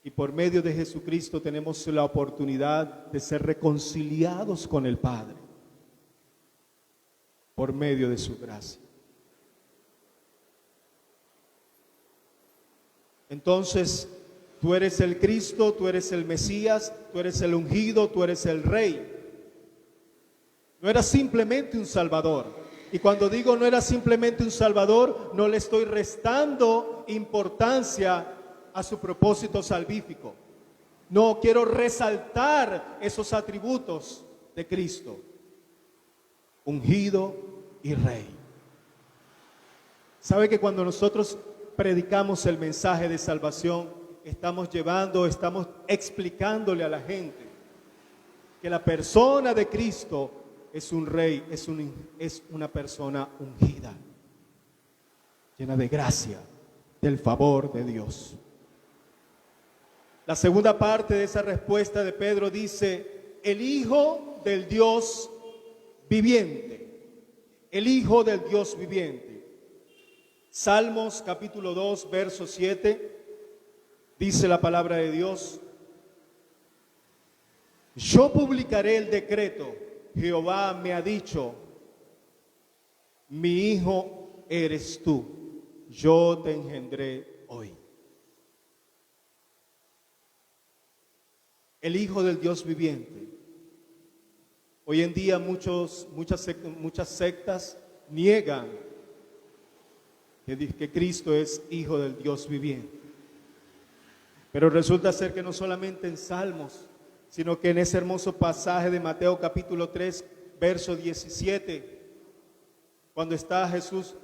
Y por medio de Jesucristo tenemos la oportunidad de ser reconciliados con el Padre. Por medio de su gracia. Entonces, tú eres el Cristo, tú eres el Mesías, tú eres el ungido, tú eres el Rey. No eras simplemente un Salvador. Y cuando digo no era simplemente un Salvador, no le estoy restando importancia a su propósito salvífico. No, quiero resaltar esos atributos de Cristo. Ungido y Rey. ¿Sabe que cuando nosotros predicamos el mensaje de salvación, estamos explicándole a la gente que la persona de Cristo es un rey, es una persona ungida, llena de gracia, del favor de Dios? La segunda parte de esa respuesta de Pedro dice, el Hijo del Dios viviente, el Hijo del Dios viviente. Salmos capítulo 2, verso 7, dice la palabra de Dios, yo publicaré el decreto, Jehová me ha dicho, mi hijo eres tú, yo te engendré hoy. El Hijo del Dios viviente. Hoy en día muchas sectas niegan que Cristo es Hijo del Dios viviente. Pero resulta ser que no solamente en Salmos, sino que en ese hermoso pasaje de Mateo capítulo 3, verso 17, cuando está Jesús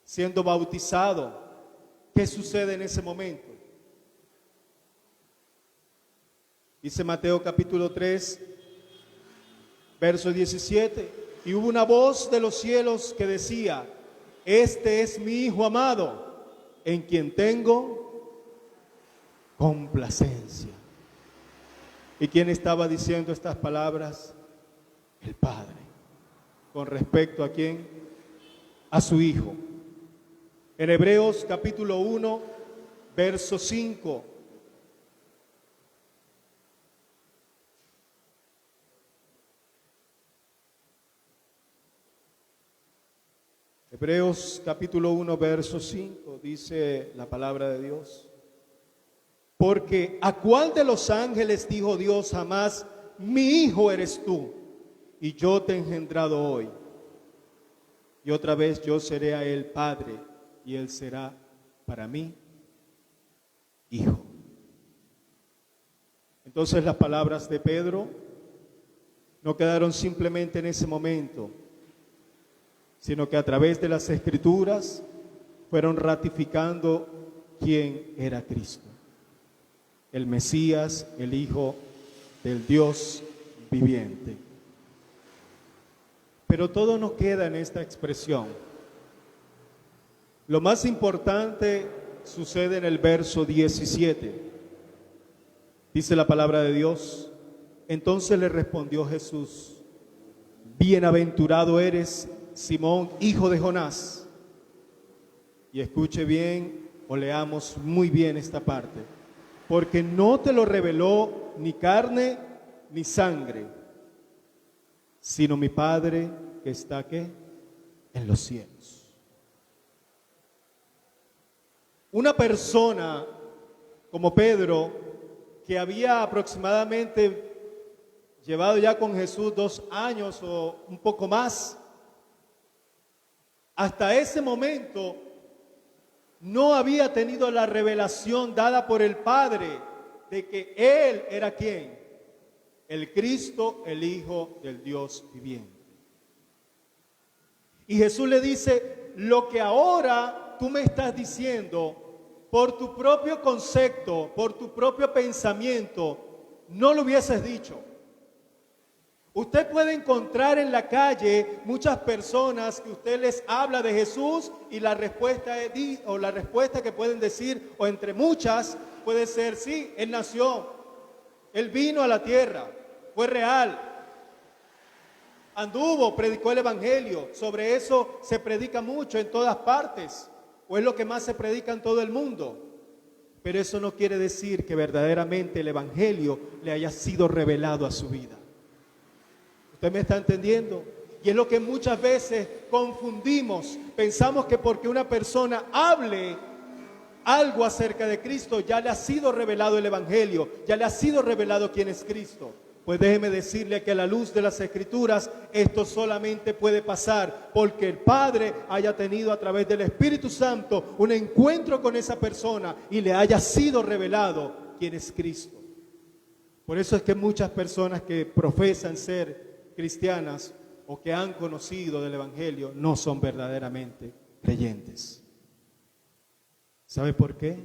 siendo bautizado, ¿qué sucede en ese momento? Dice Mateo capítulo 3, verso 17, y hubo una voz de los cielos que decía, este es mi Hijo amado, en quien tengo complacencia. ¿Y quién estaba diciendo estas palabras? El Padre. ¿Con respecto a quién? A su Hijo. En Hebreos capítulo 1, verso 5. Hebreos capítulo 1, verso 5, dice la palabra de Dios. Porque ¿a cuál de los ángeles dijo Dios jamás, mi hijo eres tú, y yo te he engendrado hoy? Y otra vez yo seré a él padre, y él será para mí hijo. Entonces las palabras de Pedro no quedaron simplemente en ese momento, sino que a través de las Escrituras fueron ratificando quién era Cristo, el Mesías, el Hijo del Dios viviente. Pero todo no queda en esta expresión. Lo más importante sucede en el verso 17. Dice la palabra de Dios: entonces le respondió Jesús: bienaventurado eres, Simón, hijo de Jonás. Y escuche bien, o leamos muy bien esta parte. Porque no te lo reveló ni carne ni sangre, sino mi Padre que está ¿qué? En los cielos. Una persona como Pedro, que había aproximadamente llevado ya con Jesús 2 años o un poco más, hasta ese momento no había tenido la revelación dada por el Padre de que Él era ¿quién? El Cristo, el Hijo del Dios viviente. Y Jesús le dice: lo que ahora tú me estás diciendo, por tu propio concepto, por tu propio pensamiento, no lo hubieses dicho. Usted puede encontrar en la calle muchas personas que usted les habla de Jesús y la respuesta que pueden decir, o entre muchas, puede ser: sí, Él nació, Él vino a la tierra, fue real, anduvo, predicó el Evangelio. Sobre eso se predica mucho en todas partes, o es lo que más se predica en todo el mundo. Pero eso no quiere decir que verdaderamente el Evangelio le haya sido revelado a su vida. ¿Usted me está entendiendo? Y es lo que muchas veces confundimos. Pensamos que porque una persona hable algo acerca de Cristo, ya le ha sido revelado el Evangelio, ya le ha sido revelado quién es Cristo. Pues déjeme decirle que a la luz de las Escrituras esto solamente puede pasar porque el Padre haya tenido a través del Espíritu Santo un encuentro con esa persona y le haya sido revelado quién es Cristo. Por eso es que muchas personas que profesan ser cristianas o que han conocido del Evangelio no son verdaderamente creyentes. ¿Sabe por qué?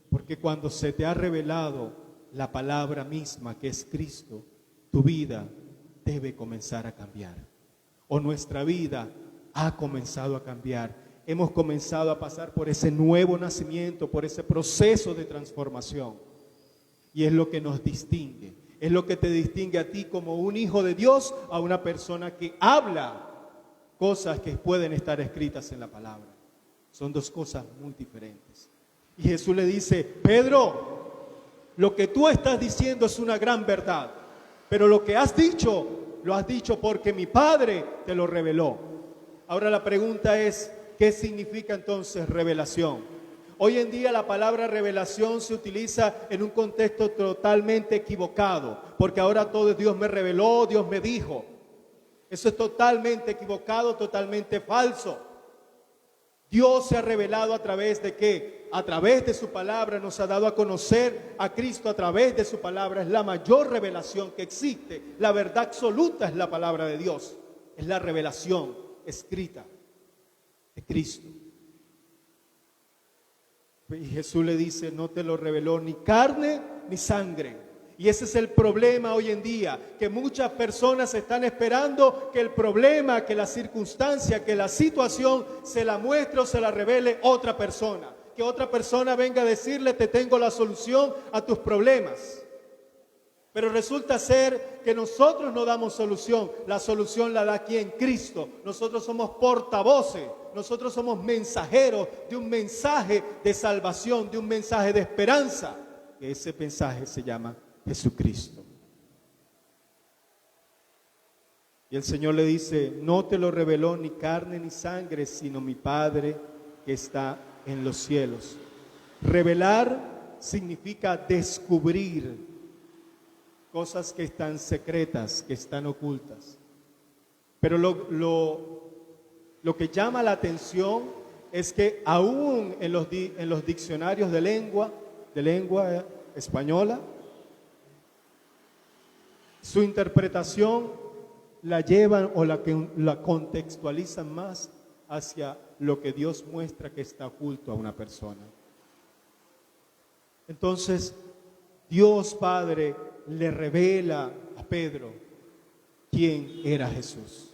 Porque cuando se te ha revelado la palabra misma que es Cristo, tu vida debe comenzar a cambiar. O nuestra vida ha comenzado a cambiar. Hemos comenzado a pasar por ese nuevo nacimiento, por ese proceso de transformación. Y es lo que nos distingue. Es lo que te distingue a ti como un hijo de Dios a una persona que habla cosas que pueden estar escritas en la palabra. Son dos cosas muy diferentes. Y Jesús le dice: Pedro, lo que tú estás diciendo es una gran verdad, pero lo que has dicho, lo has dicho porque mi Padre te lo reveló. Ahora la pregunta es: ¿qué significa entonces revelación? Hoy en día la palabra revelación se utiliza en un contexto totalmente equivocado, porque ahora todo es Dios me reveló, Dios me dijo. Eso es totalmente equivocado, totalmente falso. Dios se ha revelado a través de ¿qué? A través de su palabra, nos ha dado a conocer a Cristo a través de su palabra. Es la mayor revelación que existe. La verdad absoluta es la palabra de Dios. Es la revelación escrita de Cristo. Y Jesús le dice: no te lo reveló ni carne ni sangre. Y ese es el problema hoy en día, que muchas personas están esperando que el problema, que la circunstancia, que la situación se la muestre o se la revele otra persona. Que otra persona venga a decirle: te tengo la solución a tus problemas. Pero resulta ser que nosotros no damos solución. La solución la da ¿quién? Cristo. Nosotros somos portavoces. Nosotros somos mensajeros de un mensaje de salvación, de un mensaje de esperanza. Que ese mensaje se llama Jesucristo. Y el Señor le dice: no te lo reveló ni carne ni sangre, sino mi Padre que está en los cielos. Revelar significa descubrir cosas que están secretas, que están ocultas. Pero lo que llama la atención es que aún en los diccionarios de lengua española, su interpretación la llevan o la contextualizan más hacia lo que Dios muestra que está oculto a una persona. Entonces, Dios Padre le revela a Pedro quién era Jesús,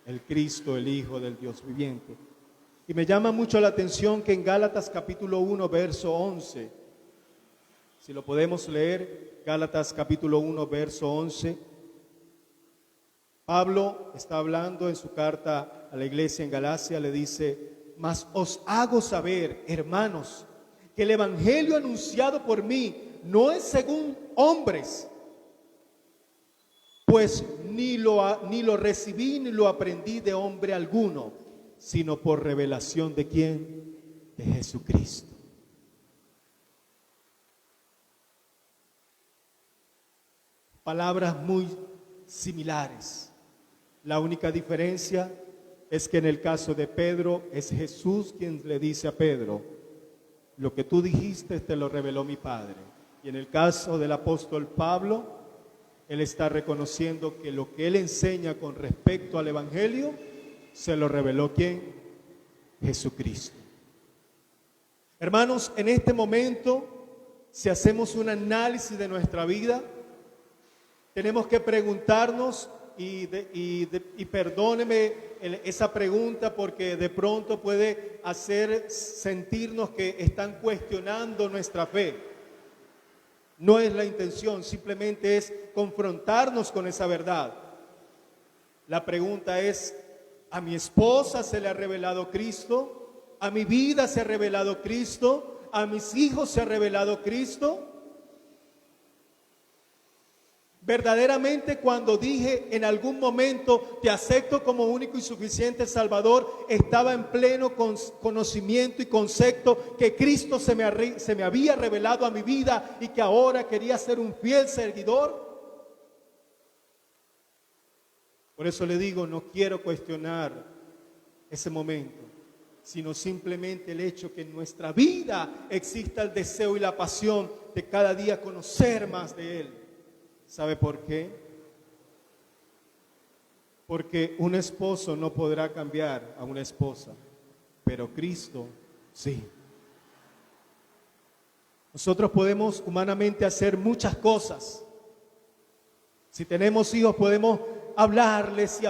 el Cristo, el Hijo del Dios viviente. Y me llama mucho la atención que en Gálatas capítulo 1, verso 11, si lo podemos leer, Gálatas capítulo 1, verso 11, Pablo está hablando en su carta a la iglesia en Galacia, le dice: mas os hago saber, hermanos, que el evangelio anunciado por mí no es según hombres, pues ni lo recibí ni lo aprendí de hombre alguno, sino por revelación de ¿quién? De Jesucristo. Palabras muy similares. La única diferencia es que en el caso de Pedro es Jesús quien le dice a Pedro: lo que tú dijiste te lo reveló mi Padre. Y en el caso del apóstol Pablo, él está reconociendo que lo que él enseña con respecto al evangelio se lo reveló ¿quién? Jesucristo. Hermanos, en este momento, si hacemos un análisis de nuestra vida, tenemos que preguntarnos, y perdóneme esa pregunta porque de pronto puede hacer sentirnos que están cuestionando nuestra fe. No es la intención, simplemente es confrontarnos con esa verdad. La pregunta es: ¿a mi esposa se le ha revelado Cristo? ¿A mi vida se ha revelado Cristo? ¿A mis hijos se ha revelado Cristo? Verdaderamente, cuando dije en algún momento te acepto como único y suficiente Salvador, estaba en pleno conocimiento y concepto que Cristo se me había revelado a mi vida y que ahora quería ser un fiel seguidor. Por eso le digo, no quiero cuestionar ese momento, sino simplemente el hecho que en nuestra vida exista el deseo y la pasión de cada día conocer más de Él. ¿Sabe por qué? Porque un esposo no podrá cambiar a una esposa, pero Cristo sí. Nosotros podemos humanamente hacer muchas cosas. Si tenemos hijos podemos hablarles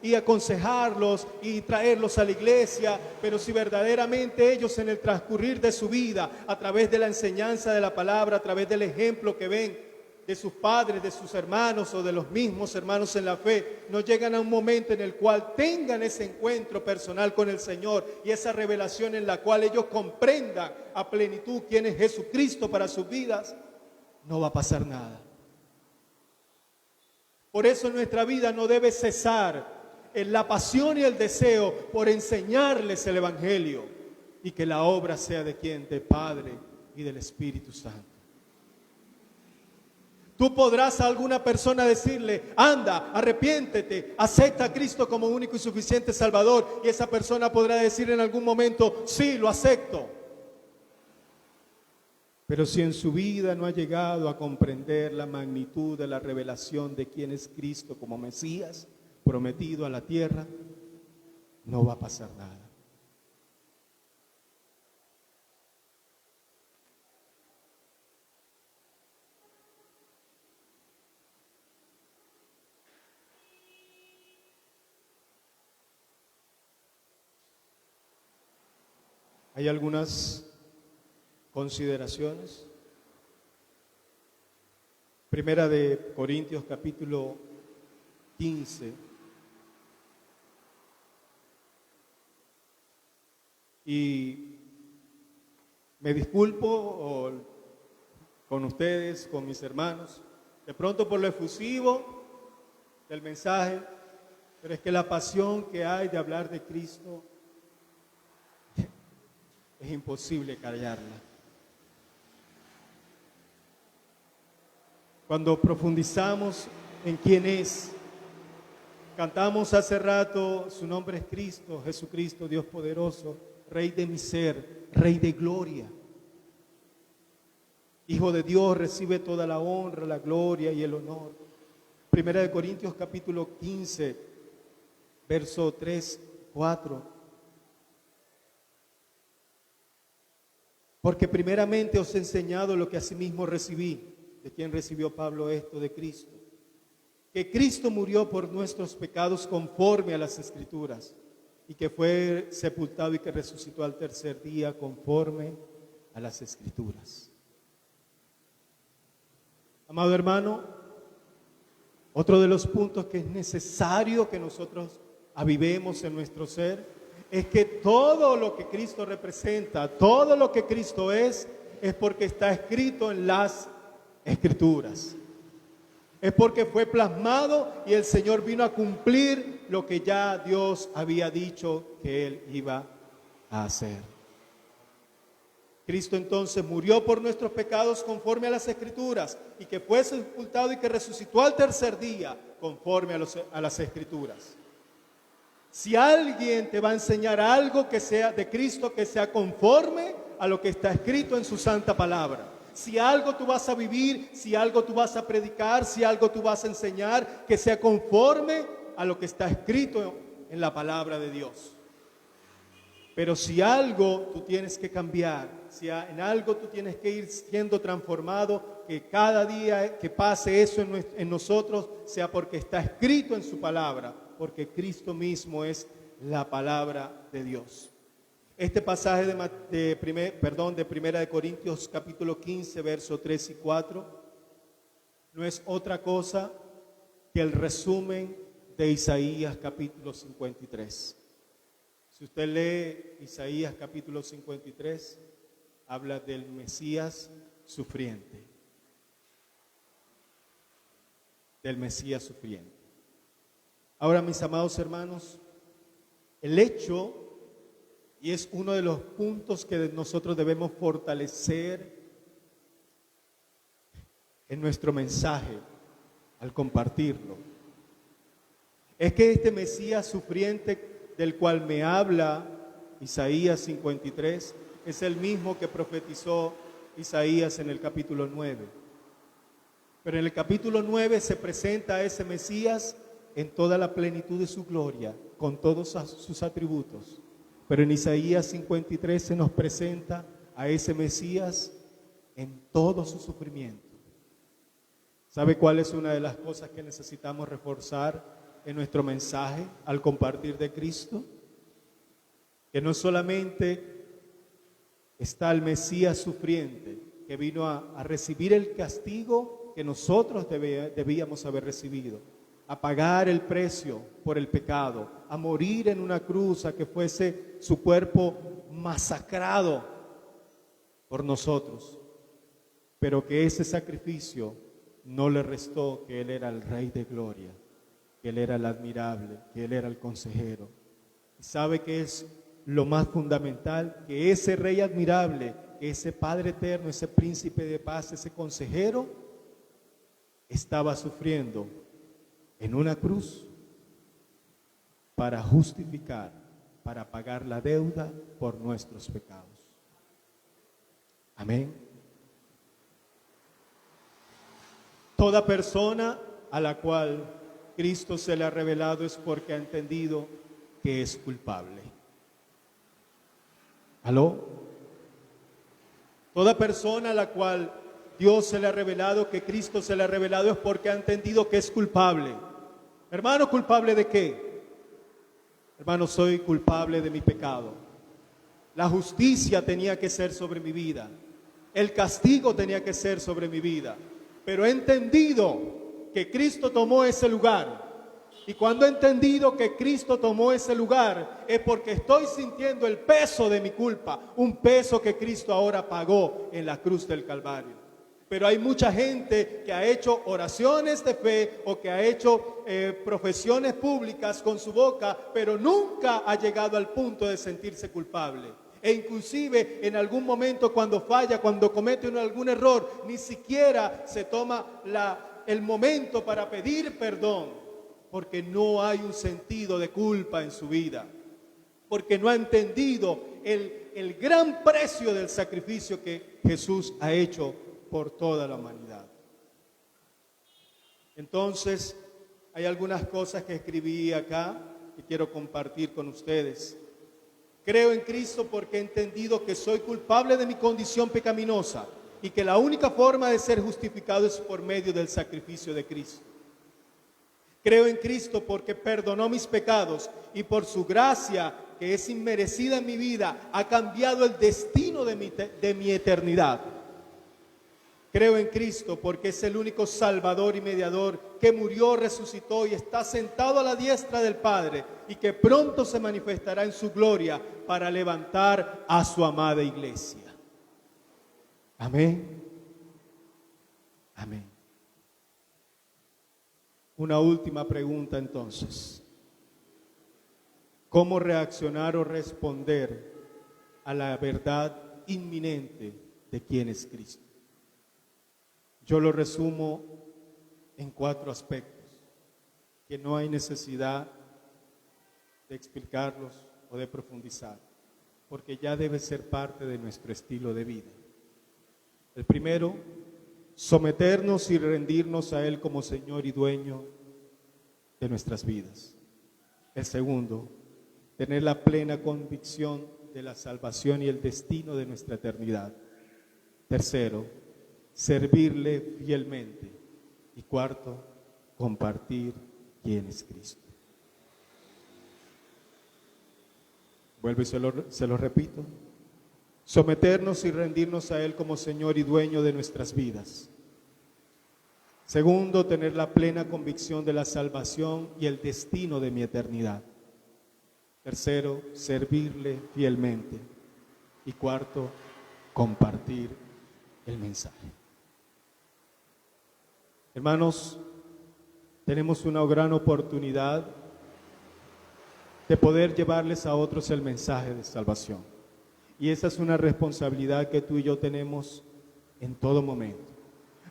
y aconsejarlos y traerlos a la iglesia, pero si verdaderamente ellos en el transcurrir de su vida, a través de la enseñanza de la palabra, a través del ejemplo que ven de sus padres, de sus hermanos o de los mismos hermanos en la fe, no llegan a un momento en el cual tengan ese encuentro personal con el Señor y esa revelación en la cual ellos comprendan a plenitud quién es Jesucristo para sus vidas, no va a pasar nada. Por eso nuestra vida no debe cesar en la pasión y el deseo por enseñarles el Evangelio, y que la obra sea de ¿quién? Del Padre y del Espíritu Santo. Tú podrás a alguna persona decirle: anda, arrepiéntete, acepta a Cristo como único y suficiente Salvador, y esa persona podrá decir en algún momento: sí, lo acepto. Pero si en su vida no ha llegado a comprender la magnitud de la revelación de quién es Cristo como Mesías prometido a la tierra, no va a pasar nada. Hay algunas consideraciones. Primera de Corintios capítulo 15. Y me disculpo con ustedes, con mis hermanos, de pronto por lo efusivo del mensaje, pero es que la pasión que hay de hablar de Cristo es imposible callarla. Cuando profundizamos en quién es, cantamos hace rato, su nombre es Cristo, Jesucristo, Dios poderoso, Rey de mi ser, Rey de gloria. Hijo de Dios, recibe toda la honra, la gloria y el honor. Primera de Corintios capítulo 15, verso 3, 4. Porque primeramente os he enseñado lo que asimismo recibí. ¿De quién recibió Pablo esto? De Cristo. Que Cristo murió por nuestros pecados conforme a las Escrituras, y que fue sepultado y que resucitó al tercer día conforme a las Escrituras. Amado hermano, otro de los puntos que es necesario que nosotros avivemos en nuestro ser es que todo lo que Cristo representa, todo lo que Cristo es porque está escrito en las Escrituras. Es porque fue plasmado y el Señor vino a cumplir lo que ya Dios había dicho que Él iba a hacer. Cristo entonces murió por nuestros pecados conforme a las Escrituras, y que fue sepultado y que resucitó al tercer día conforme a las Escrituras. Si alguien te va a enseñar algo que sea de Cristo, que sea conforme a lo que está escrito en su santa palabra. Si algo tú vas a vivir, si algo tú vas a predicar, si algo tú vas a enseñar, que sea conforme a lo que está escrito en la palabra de Dios. Pero si algo tú tienes que cambiar, si en algo tú tienes que ir siendo transformado, que cada día que pase eso en nosotros sea porque está escrito en su palabra, porque Cristo mismo es la palabra de Dios. Este pasaje de Primera de Corintios capítulo 15, versos 3 y 4, no es otra cosa que el resumen de Isaías capítulo 53. Si usted lee Isaías capítulo 53, habla del Mesías sufriente. Del Mesías sufriente. Ahora, mis amados hermanos, el hecho, y es uno de los puntos que nosotros debemos fortalecer en nuestro mensaje al compartirlo, es que este Mesías sufriente del cual me habla Isaías 53 es el mismo que profetizó Isaías en el capítulo 9. Pero en el capítulo 9 se presenta a ese Mesías en toda la plenitud de su gloria, con todos sus atributos. Pero en Isaías 53 se nos presenta a ese Mesías en todo su sufrimiento. ¿Sabe cuál es una de las cosas que necesitamos reforzar en nuestro mensaje al compartir de Cristo? Que no solamente está el Mesías sufriente, que vino a recibir el castigo que nosotros debíamos haber recibido, a pagar el precio por el pecado, a morir en una cruz, a que fuese su cuerpo masacrado por nosotros, pero que ese sacrificio no le restó que Él era el Rey de Gloria, que Él era el admirable, que Él era el consejero. ¿Y sabe qué es lo más fundamental? Que ese Rey admirable, que ese Padre eterno, ese Príncipe de paz, ese consejero, estaba sufriendo en una cruz para justificar, para pagar la deuda por nuestros pecados. Amén. Toda persona a la cual Cristo se le ha revelado es porque ha entendido que es culpable. ¿Aló? Toda persona a la cual Dios se le ha revelado, que Cristo se le ha revelado, es porque ha entendido que es culpable. Hermano, ¿culpable de qué? Hermano, soy culpable de mi pecado. La justicia tenía que ser sobre mi vida. El castigo tenía que ser sobre mi vida. Pero he entendido que Cristo tomó ese lugar. Y cuando he entendido que Cristo tomó ese lugar, es porque estoy sintiendo el peso de mi culpa. Un peso que Cristo ahora pagó en la cruz del Calvario. Pero hay mucha gente que ha hecho oraciones de fe o que ha hecho profesiones públicas con su boca, pero nunca ha llegado al punto de sentirse culpable. E inclusive en algún momento cuando falla, cuando comete algún error, ni siquiera se toma el momento para pedir perdón, porque no hay un sentido de culpa en su vida, porque no ha entendido el gran precio del sacrificio que Jesús ha hecho por toda la humanidad. Entonces, hay algunas cosas que escribí acá y quiero compartir con ustedes. Creo en Cristo porque he entendido que soy culpable de mi condición pecaminosa y que la única forma de ser justificado es por medio del sacrificio de Cristo. Creo en Cristo porque perdonó mis pecados y por su gracia, que es inmerecida en mi vida, ha cambiado el destino de mi eternidad. Creo en Cristo porque es el único Salvador y mediador que murió, resucitó y está sentado a la diestra del Padre y que pronto se manifestará en su gloria para levantar a su amada iglesia. Amén. Amén. Una última pregunta entonces. ¿Cómo reaccionar o responder a la verdad inminente de quién es Cristo? Yo lo resumo en 4 aspectos que no hay necesidad de explicarlos o de profundizar, porque ya debe ser parte de nuestro estilo de vida. El primero, someternos y rendirnos a Él como Señor y dueño de nuestras vidas. El segundo, tener la plena convicción de la salvación y el destino de nuestra eternidad. Tercero, servirle fielmente. Y cuarto, compartir quién es Cristo. Vuelvo y se lo repito. Someternos y rendirnos a Él como Señor y dueño de nuestras vidas. Segundo, tener la plena convicción de la salvación y el destino de mi eternidad. Tercero, servirle fielmente. Y cuarto, compartir el mensaje. Hermanos, tenemos una gran oportunidad de poder llevarles a otros el mensaje de salvación. Y esa es una responsabilidad que tú y yo tenemos en todo momento.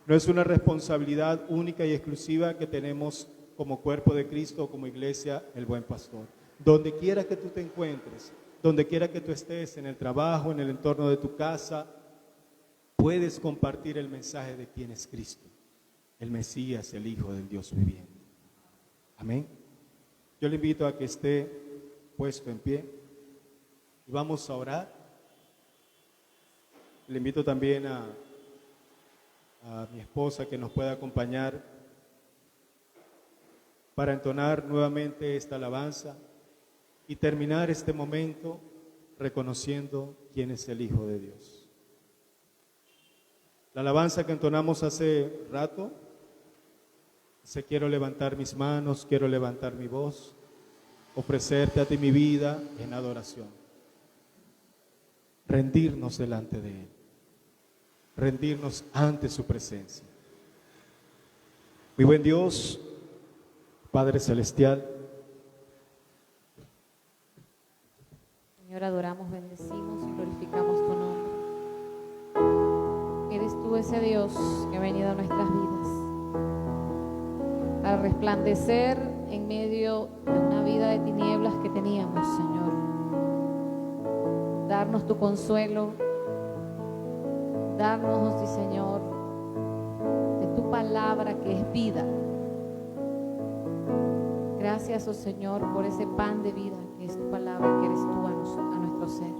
No es una responsabilidad única y exclusiva que tenemos como cuerpo de Cristo o como iglesia, el Buen Pastor. Donde quiera que tú te encuentres, donde quiera que tú estés, en el trabajo, en el entorno de tu casa, puedes compartir el mensaje de quién es Cristo, el Mesías, el Hijo del Dios viviente. Amén. Yo le invito a que esté puesto en pie y vamos a orar. Le invito también a mi esposa que nos pueda acompañar para entonar nuevamente esta alabanza y terminar este momento reconociendo quién es el Hijo de Dios. La alabanza que entonamos hace rato dice: quiero levantar mis manos, quiero levantar mi voz, ofrecerte a ti mi vida en adoración. Rendirnos delante de Él, rendirnos ante su presencia. Mi buen Dios, Padre Celestial, Señor, adoramos, bendecimos y glorificamos tu nombre. Eres tú ese Dios que ha venido a nuestras vidas para resplandecer en medio de una vida de tinieblas que teníamos, Señor. Darnos tu consuelo, darnos, sí, Señor, de tu palabra que es vida. Gracias, oh Señor, por ese pan de vida que es tu palabra, que eres tú a nuestro ser.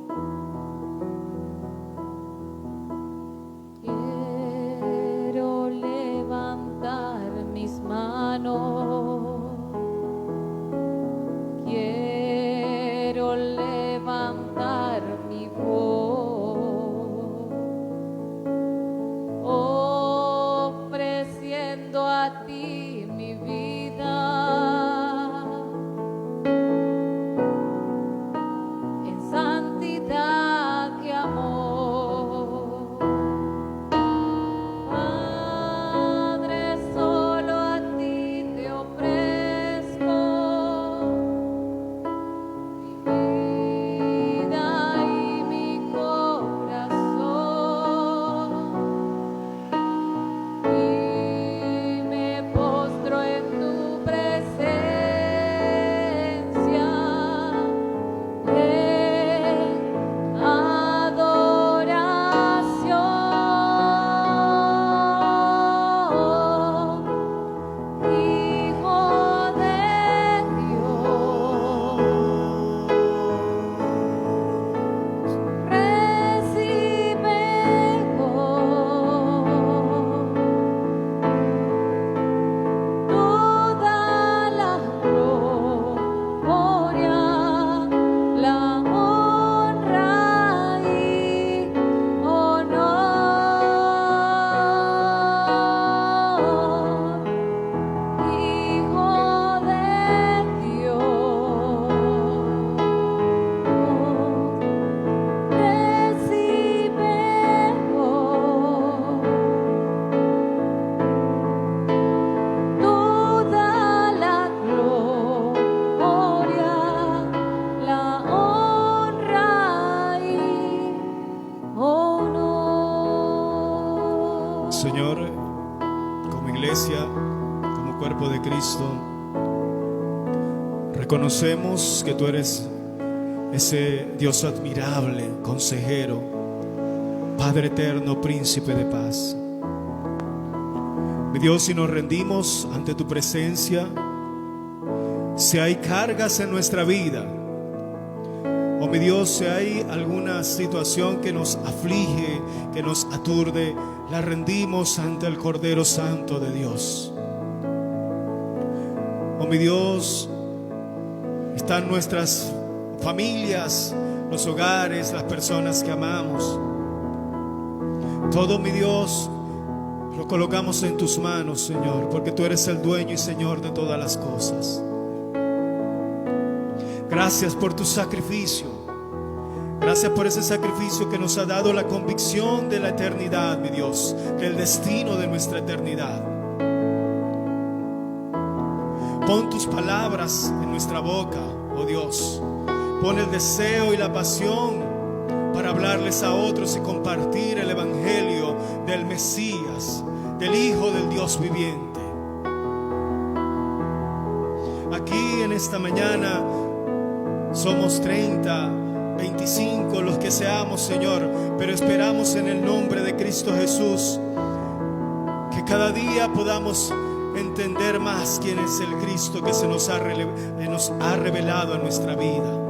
Quiero levantar mis manos, quiero levantar mi voz, ofreciendo a ti mi vida. En santidad Reconocemos que tú eres ese Dios admirable, consejero, Padre eterno, príncipe de paz. Mi Dios, si nos rendimos ante tu presencia, si hay cargas en nuestra vida, oh mi Dios, si hay alguna situación que nos aflige, que nos aturde, la rendimos ante el Cordero Santo de Dios. Oh mi Dios, están nuestras familias, los hogares, las personas que amamos. Todo, mi Dios, lo colocamos en tus manos, Señor, porque tú eres el dueño y Señor de todas las cosas. Gracias por tu sacrificio. Gracias por ese sacrificio que nos ha dado la convicción de la eternidad, mi Dios, del destino de nuestra eternidad. Pon tus palabras en nuestra boca, oh Dios. Pon el deseo y la pasión para hablarles a otros y compartir el evangelio del Mesías, del Hijo del Dios viviente. Aquí en esta mañana somos 30, 25 los que seamos, Señor, pero esperamos en el nombre de Cristo Jesús que cada día podamos entender más quién es el Cristo que se nos ha revelado en nuestra vida.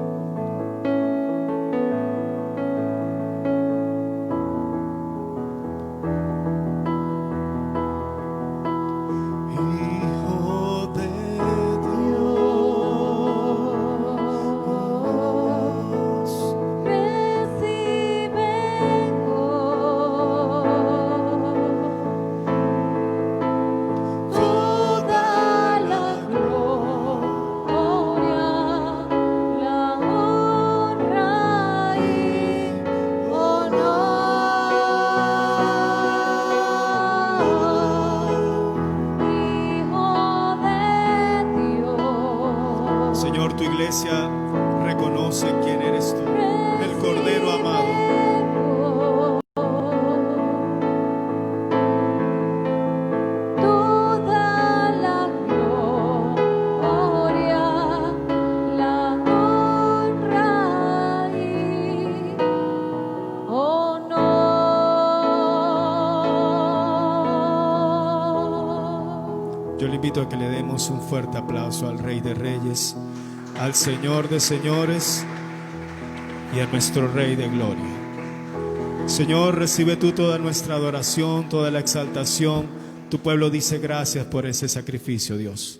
Señor, tu iglesia reconoce quién eres tú, el Cordero amado. Toda la gloria, la honra y honor. Yo le invito a que le demos un fuerte aplauso al Rey de Reyes, al Señor de Señores y a nuestro Rey de Gloria. Señor, recibe tú toda nuestra adoración, toda la exaltación. Tu pueblo dice gracias por ese sacrificio, Dios.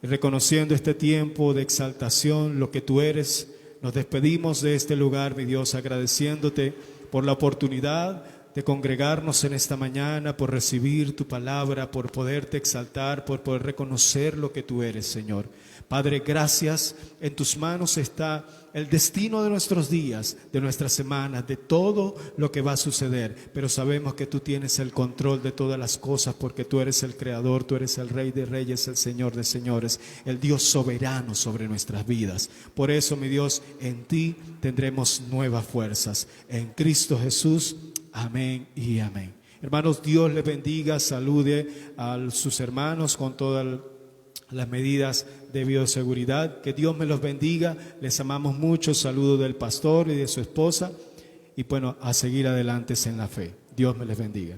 Y reconociendo este tiempo de exaltación, lo que tú eres, nos despedimos de este lugar, mi Dios, agradeciéndote por la oportunidad de congregarnos en esta mañana, por recibir tu palabra, por poderte exaltar, por poder reconocer lo que tú eres, Señor. Padre, gracias. En tus manos está el destino de nuestros días, de nuestras semanas, de todo lo que va a suceder. Pero sabemos que tú tienes el control de todas las cosas porque tú eres el Creador, tú eres el Rey de Reyes, el Señor de Señores, el Dios soberano sobre nuestras vidas. Por eso, mi Dios, en ti tendremos nuevas fuerzas. En Cristo Jesús, amén y amén. Hermanos, Dios les bendiga, salude a sus hermanos con todas las medidas de bioseguridad. Que Dios me los bendiga. Les amamos mucho. Saludo del pastor y de su esposa. Y bueno, a seguir adelante en la fe. Dios me les bendiga.